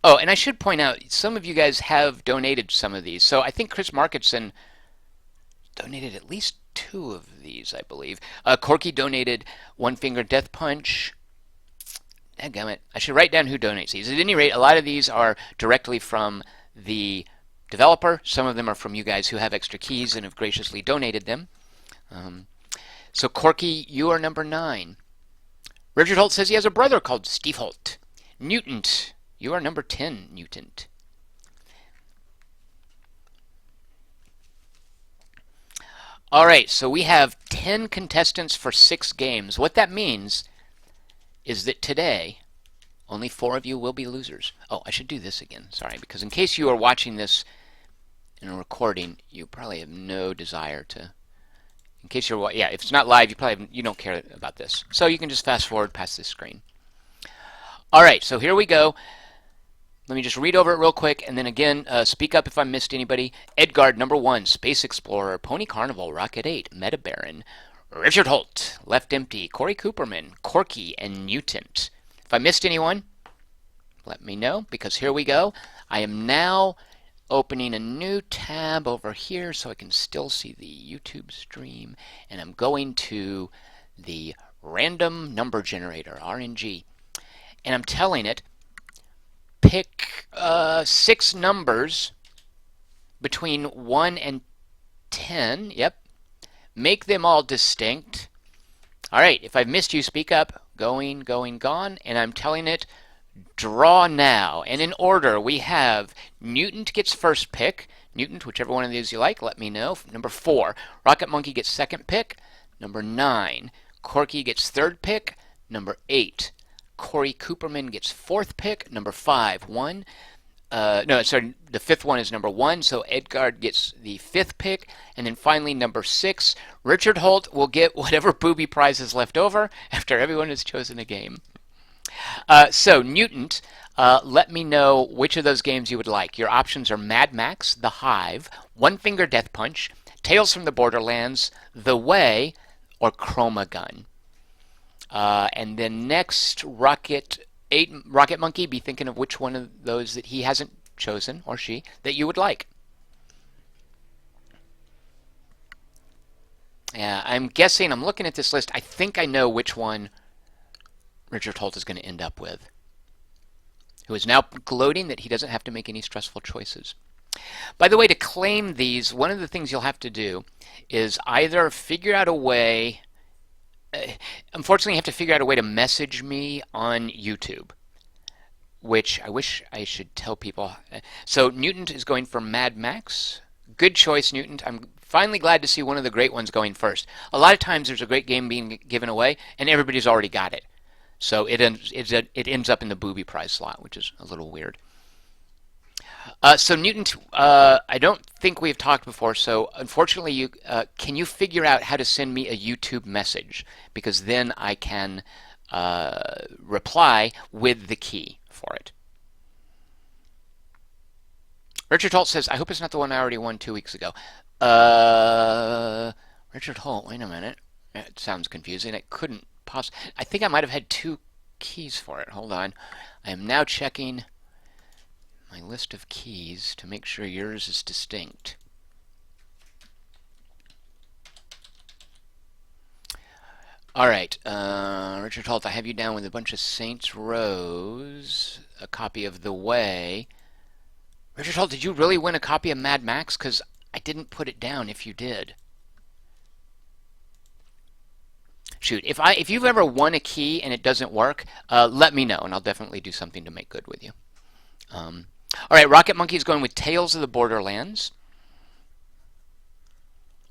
Oh, and I should point out, some of you guys have donated some of these. So I think Chris Marketson donated at least 2 of these, I believe. Corky donated One Finger Death Punch. Dadgummit. I should write down who donates these. At any rate, a lot of these are directly from the developer. Some of them are from you guys who have extra keys and have graciously donated them. So Corky, you are number 9. Richard Holt says he has a brother called Steve Holt. Mutant, you are number 10, Mutant. All right, so we have 10 contestants for 6 games. What that means is that today Only 4 of you will be losers. Oh, I should do this again. Sorry, because in case you are watching this in a recording, you probably have no desire to. In case you're, yeah, if it's not live, you don't care about this. So you can just fast forward past this screen. All right, so here we go. Let me just read over it real quick, and then again, speak up if I missed anybody. Edgard, number 1, Space Explorer, Pony Carnival, Rocket 8, Meta Baron, Richard Holt, Left Empty, Corey Cooperman, Corky, and Mutant. If I missed anyone, let me know, because here we go. I am now opening a new tab over here so I can still see the YouTube stream, and I'm going to the random number generator, RNG, and I'm telling it, pick 6 numbers between 1 and 10. Yep. Make them all distinct. All right, if I've missed you, speak up. Going, gone. And I'm telling it, draw now. And in order, we have Mutant gets first pick. Mutant, whichever one of these you like, let me know. Number 4, Rocket Monkey gets second pick. Number 9, Corky gets third pick. Number 8, Corey Cooperman gets fourth pick. Number 5, 1. No, sorry, the 5th one is number 1, so Edgard gets the 5th pick. And then finally, number 6, Richard Holt will get whatever booby prize is left over after everyone has chosen a game. So, Mutant, let me know which of those games you would like. Your options are Mad Max, The Hive, One Finger Death Punch, Tales from the Borderlands, The Way, or Chroma Gun. And then next, Rocket Monkey, be thinking of which one of those that he hasn't chosen, or she, that you would like. Yeah, I'm guessing, I'm looking at this list, I think I know which one Richard Holt is going to end up with, who is now gloating that he doesn't have to make any stressful choices. By the way, to claim these, one of the things you'll have to do is either figure out a way. Unfortunately, you have to figure out a way to message me on YouTube, which I wish I should tell people. So Mutant is going for Mad Max. Good choice, Mutant. I'm finally glad to see one of the great ones going first. A lot of times there's a great game being given away, and everybody's already got it. So it ends up in the booby prize slot, which is a little weird. So Mutant, I don't think we've talked before, so unfortunately, can you figure out how to send me a YouTube message? Because then I can reply with the key for it. Richard Holt says, I hope it's not the one I already won 2 weeks ago. Richard Holt, wait a minute. It sounds confusing. It couldn't possibly. I think I might have had 2 keys for it. Hold on. I am now checking my list of keys to make sure yours is distinct. All right, Richard Holt, I have you down with a bunch of Saints Rose, a copy of The Way. Richard Holt, did you really win a copy of Mad Max? Because I didn't put it down if you did. Shoot, if you've ever won a key and it doesn't work, let me know, and I'll definitely do something to make good with you. All right, Rocket Monkey is going with Tales of the Borderlands,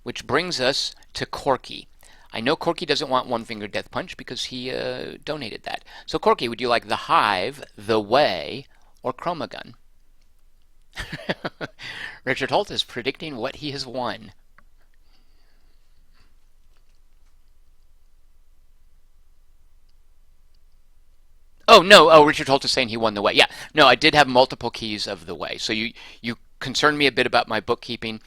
which brings us to Corky. I know Corky doesn't want One Finger Death Punch because he donated that. So Corky, would you like The Hive, The Way, or Chroma Gun? Richard Holt is predicting what he has won. Oh, no. Oh, Richard Holt is saying he won The Way. Yeah. No, I did have multiple keys of The Way. So you concerned me a bit about my bookkeeping.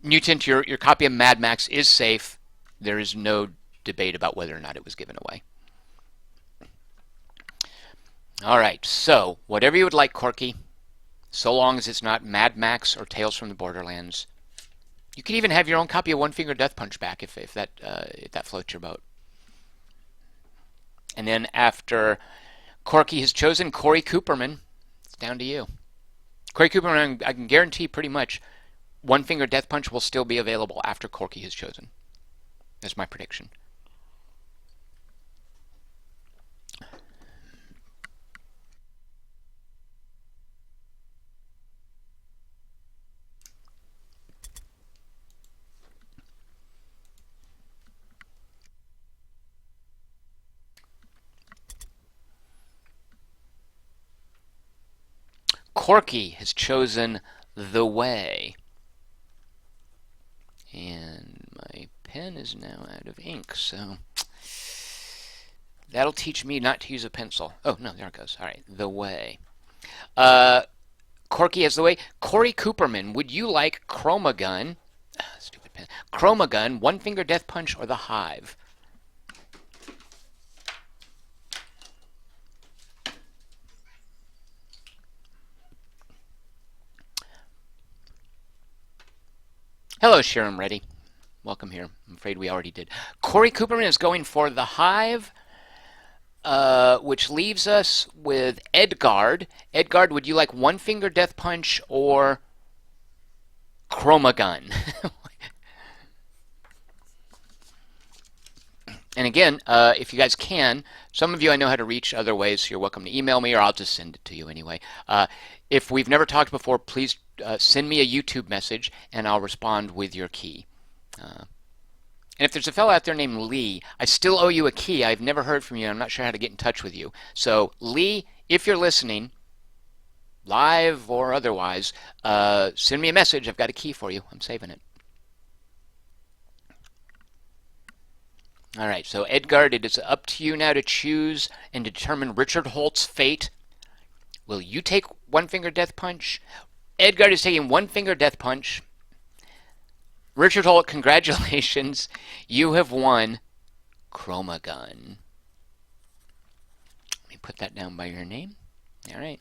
Mutant, your copy of Mad Max is safe. There is no debate about whether or not it was given away. All right. So, whatever you would like, Corky, so long as it's not Mad Max or Tales from the Borderlands. You could even have your own copy of One Finger Death Punch back if that floats your boat. And then after Corky has chosen Corey Cooperman, it's down to you. Corey Cooperman, I can guarantee pretty much One Finger Death Punch will still be available after Corky has chosen. That's my prediction. Corky has chosen The Way. And my pen is now out of ink, so that'll teach me not to use a pencil. Oh, no, there it goes. All right, The Way. Corky has The Way. Corey Cooperman, would you like Chromagun? Stupid pen. Chromagun, One Finger Death Punch, or The Hive? Hello, Sharon Reddy. Welcome here. I'm afraid we already did. Corey Cooperman is going for The Hive, which leaves us with Edgard. Edgard, would you like One Finger Death Punch or Chromagun? And again, if you guys can, some of you I know how to reach other ways, so you're welcome to email me, or I'll just send it to you anyway. If we've never talked before, please send me a YouTube message, and I'll respond with your key. And if there's a fellow out there named Lee, I still owe you a key. I've never heard from you. I'm not sure how to get in touch with you. So, Lee, if you're listening, live or otherwise, send me a message. I've got a key for you. I'm saving it. All right, so Edgard, it is up to you now to choose and determine Richard Holt's fate. Will you take One Finger Death Punch? Edgard is taking One Finger Death Punch. Richard Holt, congratulations. You have won Chromagun. Let me put that down by your name. All right.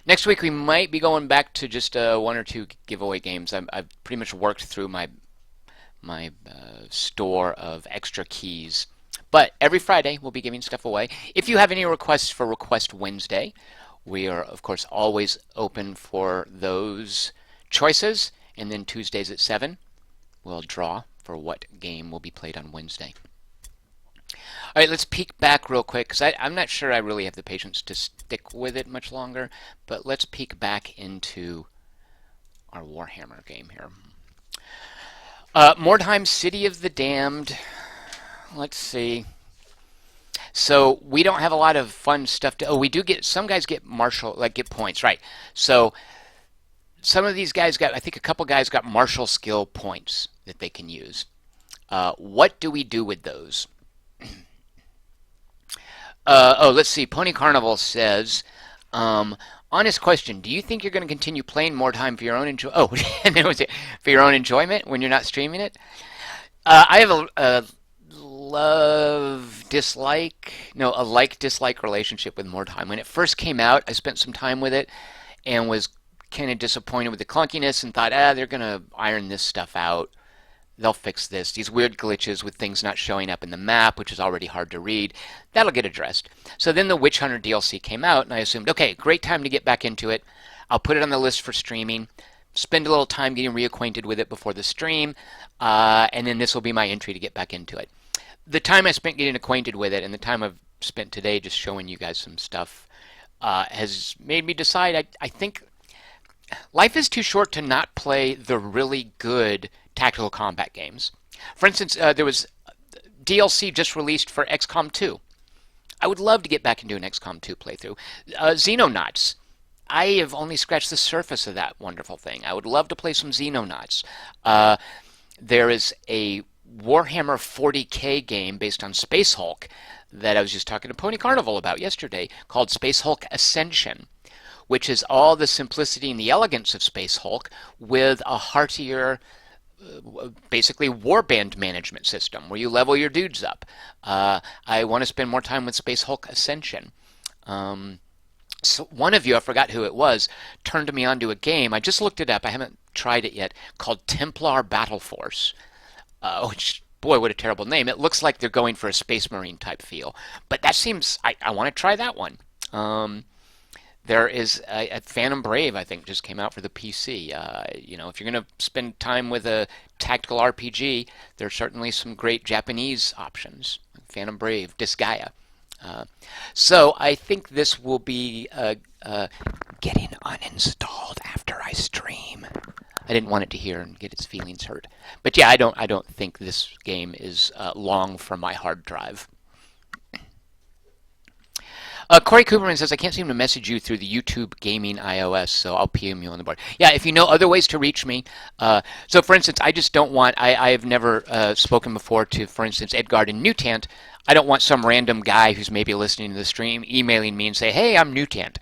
Next week we might be going back to just one or two giveaway games. I've pretty much worked through my store of extra keys. But every Friday we'll be giving stuff away. If you have any requests for Request Wednesday, we are, of course, always open for those choices. And then Tuesdays at 7, we'll draw for what game will be played on Wednesday. All right, let's peek back real quick, because I'm not sure I really have the patience to stick with it much longer. But let's peek back into our Warhammer game here. Mordheim, City of the Damned. Let's see. So we don't have a lot of fun stuff to. Oh, we do get some guys get martial, like get points, right? So some of these guys got. I think a couple guys got martial skill points that they can use. What do we do with those? Let's see. Pony Carnival says. Honest question: do you think you're going to continue playing Mordheim for your own enjoyment? Oh, and then was it for your own enjoyment when you're not streaming it? I have a a like-dislike relationship with Mordheim. When it first came out, I spent some time with it and was kind of disappointed with the clunkiness and thought, they're going to iron this stuff out. They'll fix this. These weird glitches with things not showing up in the map, which is already hard to read, that'll get addressed. So then the Witch Hunter DLC came out, and I assumed, okay, great time to get back into it. I'll put it on the list for streaming, spend a little time getting reacquainted with it before the stream, and then this will be my entry to get back into it. The time I spent getting acquainted with it and the time I've spent today just showing you guys some stuff has made me decide I think life is too short to not play the really good tactical combat games. For instance, there was DLC just released for XCOM 2. I would love to get back into an XCOM 2 playthrough. Xenonauts. I have only scratched the surface of that wonderful thing. I would love to play some Xenonauts. There is a Warhammer 40K game based on Space Hulk that I was just talking to Pony Carnival about yesterday called Space Hulk Ascension, which is all the simplicity and the elegance of Space Hulk with a heartier, basically Warband management system where you level your dudes up. I want to spend more time with Space Hulk Ascension. So one of you, I forgot who it was, turned me onto a game. I just looked it up. I haven't tried it yet. Called Templar Battle Force. Which, boy, what a terrible name. It looks like they're going for a Space Marine type feel. But that seems, I want to try that one. There is a Phantom Brave, I think, just came out for the PC. If you're going to spend time with a tactical RPG, there's certainly some great Japanese options. Phantom Brave, Disgaea. So I think this will be getting uninstalled after I stream. I didn't want it to hear and get its feelings hurt. But yeah, I don't think this game is long from my hard drive. Corey Cooperman says, I can't seem to message you through the YouTube Gaming iOS, so I'll PM you on the board. Yeah, if you know other ways to reach me. So, for instance, I just don't want, I have never spoken before to, for instance, Edgard in Newtant. I don't want some random guy who's maybe listening to the stream emailing me and say, hey, I'm Newtant.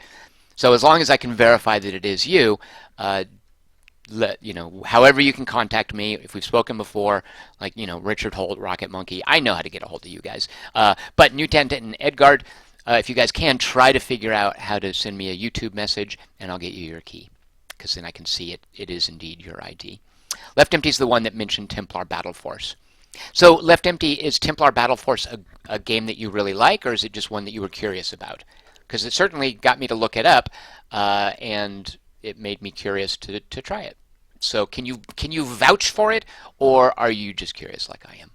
So as long as I can verify that it is you, however you can contact me. If we've spoken before, like, Richard Holt, Rocket Monkey, I know how to get a hold of you guys. But Newtent and Edgard, if you guys can, try to figure out how to send me a YouTube message, and I'll get you your key, because then I can see it is indeed your ID. Left Empty is the one that mentioned Templar Battle Force. So, Left Empty, is Templar Battle Force a game that you really like, or is it just one that you were curious about? Because it certainly got me to look it up, and it made me curious to try it. So, can you vouch for it, or are you just curious like I am?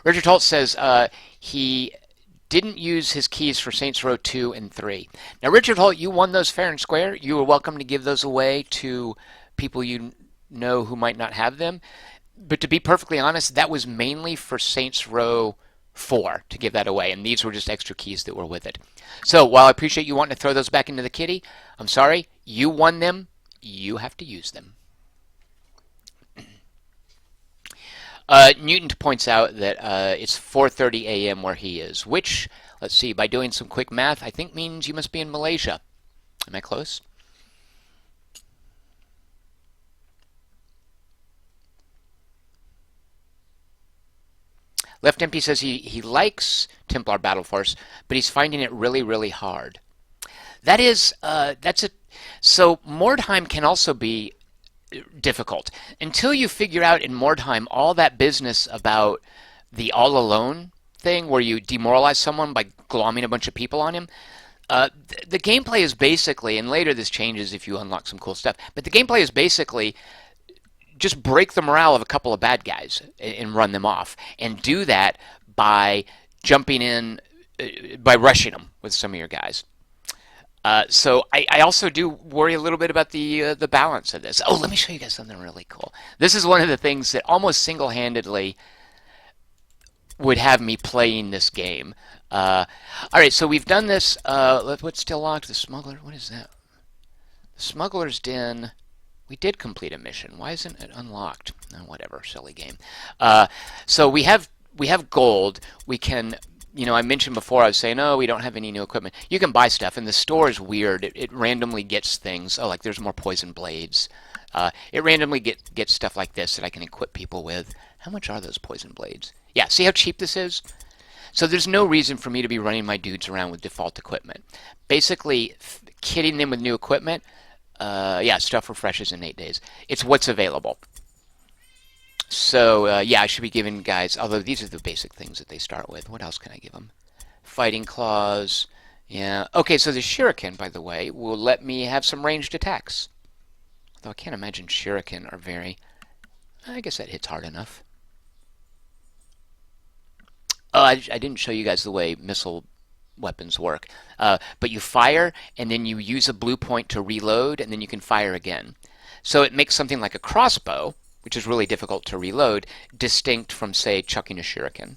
Richard Holt says he didn't use his keys for Saints Row 2 and 3. Now, Richard Holt, you won those fair and square. You were welcome to give those away to people you know who might not have them. But to be perfectly honest, that was mainly for Saints Row 4 to give that away, and these were just extra keys that were with it. So while I appreciate you wanting to throw those back into the kitty, I'm sorry, you won them. You have to use them. Newton points out that it's 4:30 a.m. where he is, which, let's see, by doing some quick math, I think means you must be in Malaysia. Am I close? Left Empty says he likes Templar Battle Force, but he's finding it really, really hard. So Mordheim can also be difficult. Until you figure out in Mordheim all that business about the all alone thing where you demoralize someone by glomming a bunch of people on him, the gameplay is basically, and later this changes if you unlock some cool stuff, but the gameplay is basically just break the morale of a couple of bad guys and run them off, and do that by jumping in, by rushing them with some of your guys. So I also do worry a little bit about the balance of this. Oh, let me show you guys something really cool. This is one of the things that almost single-handedly would have me playing this game. All right, so we've done this. What's still locked? The smuggler. What is that? The smuggler's den. We did complete a mission. Why isn't it unlocked? Oh, whatever, silly game. So we have gold. We can. I mentioned before, I was saying, oh, we don't have any new equipment. You can buy stuff, and the store is weird. It randomly gets things. Oh, like there's more poison blades. It randomly gets stuff like this that I can equip people with. How much are those poison blades? Yeah, see how cheap this is? So there's no reason for me to be running my dudes around with default equipment. Basically, kitting them with new equipment, stuff refreshes in 8 days. It's what's available. So, I should be giving guys, although these are the basic things that they start with. What else can I give them? Fighting claws. Yeah. Okay, so the shuriken, by the way, will let me have some ranged attacks. Although I can't imagine shuriken are very... I guess that hits hard enough. Oh, I didn't show you guys the way missile weapons work. But you fire, and then you use a blue point to reload, and then you can fire again. So it makes something like a crossbow, which is really difficult to reload, distinct from, say, chucking a shuriken.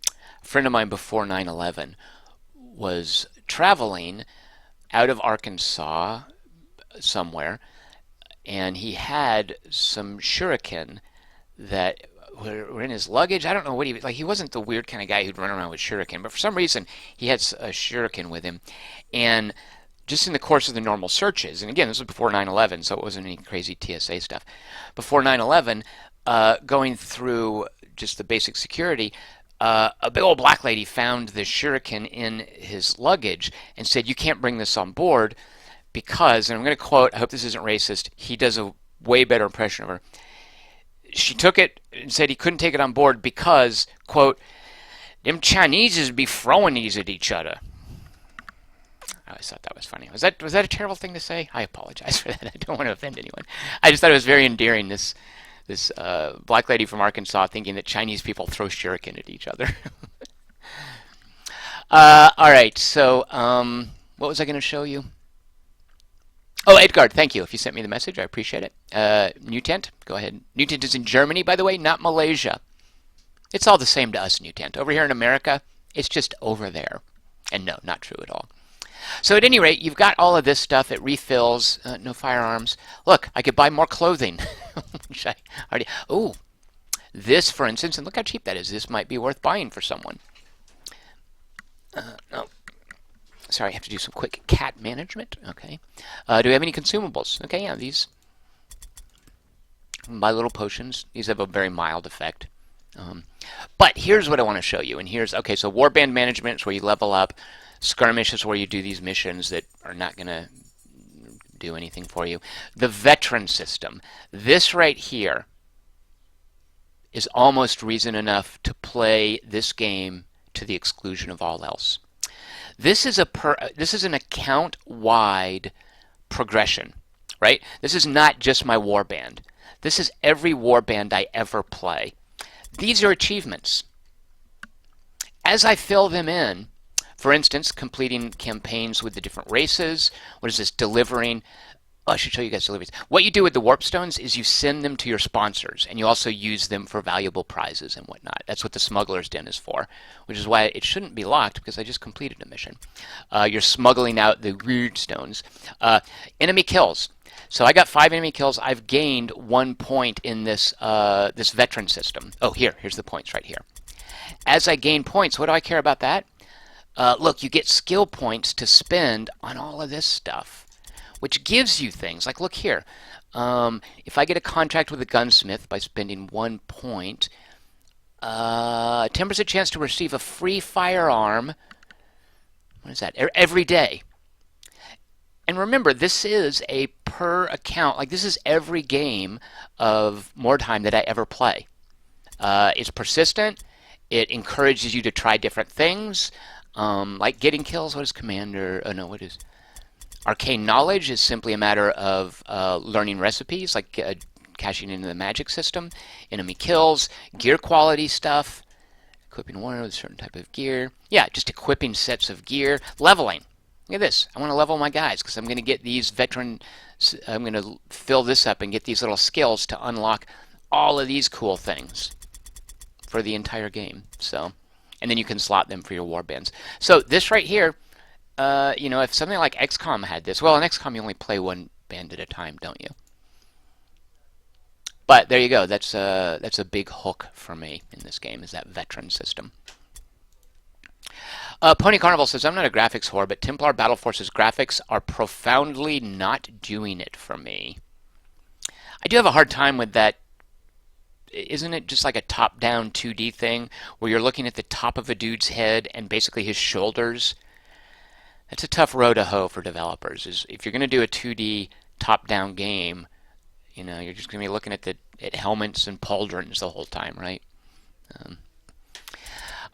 A friend of mine before 9/11 was traveling out of Arkansas somewhere, and he had some shuriken that were in his luggage. I don't know what he was like. He wasn't the weird kind of guy who'd run around with shuriken, but for some reason he had a shuriken with him, and just in the course of the normal searches, and again, this was before 9/11, so it wasn't any crazy TSA stuff. Before 9/11, going through just the basic security, a big old black lady found the shuriken in his luggage and said, you can't bring this on board because, and I'm going to quote, I hope this isn't racist, he does a way better impression of her. She took it and said he couldn't take it on board because, quote, them Chineses be throwing these at each other. I always thought that was funny. Was that a terrible thing to say? I apologize for that. I don't want to offend anyone. I just thought it was very endearing, this black lady from Arkansas thinking that Chinese people throw shuriken at each other. All right, so what was I going to show you? Oh, Edgard, thank you. If you sent me the message, I appreciate it. Newtent, go ahead. Newtent is in Germany, by the way, not Malaysia. It's all the same to us, Newtent. Over here in America, It's just over there. And no, not true at all. So at any rate, you've got all of this stuff. It refills. No firearms. Look, I could buy more clothing. Which I already... Oh, this, for instance, and look how cheap that is. This might be worth buying for someone. No. Sorry, I have to do some quick cat management. Okay. Do we have any consumables? Okay, yeah, these... My little potions. These have a very mild effect. But here's what I want to show you. And here's... Okay, so Warband management is where you level up. Skirmish is where you do these missions that are not going to do anything for you. The veteran system. This right here is almost reason enough to play this game to the exclusion of all else. This is an account-wide progression, right? This is not just my warband. This is every warband I ever play. These are achievements. As I fill them in, for instance, completing campaigns with the different races. What is this? Delivering. Oh, I should show you guys deliveries. What you do with the warp stones is you send them to your sponsors, and you also use them for valuable prizes and whatnot. That's what the smuggler's den is for, which is why it shouldn't be locked, because I just completed a mission. You're smuggling out the weird stones. Enemy kills. So I got 5 enemy kills. I've gained 1 point in this this veteran system. Oh, here's the points right here. As I gain points, what do I care about that? Look, you get skill points to spend on all of this stuff, which gives you things like, look here, if I get a contract with a gunsmith by spending 1 point, 10% chance to receive a free firearm. What is that? Every day. And remember, this is a per account, like this is every game of Mordheim that I ever play. It's persistent. It encourages you to try different things. Like getting kills. What is Commander? Oh no, what is Arcane Knowledge? Is simply a matter of learning recipes, like cashing into the magic system. Enemy kills, gear quality stuff, equipping one with a certain type of gear. Yeah, just equipping sets of gear. Leveling. Look at this. I want to level my guys because I'm going to get these veteran. I'm going to fill this up and get these little skills to unlock all of these cool things for the entire game. So. And then you can slot them for your warbands. So this right here, you know, if something like XCOM had this, well, in XCOM you only play one band at a time, don't you? But there you go. That's a big hook for me in this game, is that veteran system. Pony Carnival says, I'm not a graphics whore, but Templar Battle Forces graphics are profoundly not doing it for me. I do have a hard time with that. Isn't it just like a top-down 2D thing where you're looking at the top of a dude's head and basically his shoulders? That's a tough row to hoe for developers. Is if you're going to do a 2D top-down game, you know, you're just going to be looking at helmets and pauldrons the whole time, right?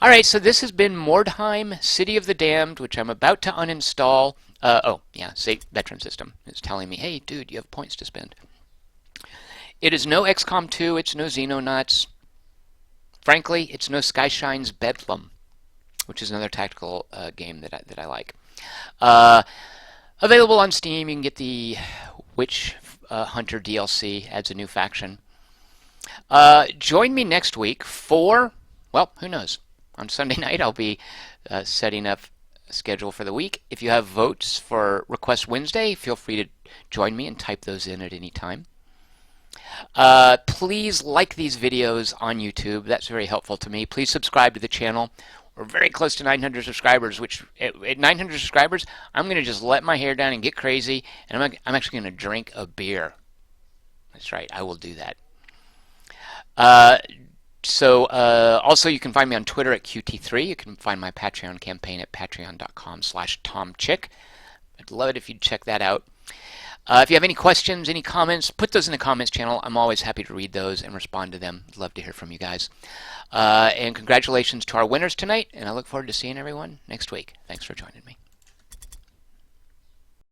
All right, so this has been Mordheim, City of the Damned, which I'm about to uninstall. Oh, yeah, say veteran system. It's telling me, hey, dude, you have points to spend. It is no XCOM 2, it's no Xenonauts. Frankly, it's no Skyshine's Bedlam, which is another tactical game that I like. Available on Steam, you can get the Witch Hunter DLC, adds a new faction. Join me next week for, well, who knows? On Sunday night, I'll be setting up a schedule for the week. If you have votes for Request Wednesday, feel free to join me and type those in at any time. Please like these videos on YouTube. That's very helpful to me. Please subscribe to the channel. We're very close to 900 subscribers, which at 900 subscribers, I'm going to just let my hair down and get crazy, and I'm actually going to drink a beer. That's right, I will do that. Also, you can find me on Twitter at QT3. You can find my Patreon campaign at patreon.com/TomChick. I'd love it if you'd check that out. If you have any questions, any comments, put those in the comments channel. I'm always happy to read those and respond to them. I'd love to hear from you guys. And congratulations to our winners tonight, and I look forward to seeing everyone next week. Thanks for joining me.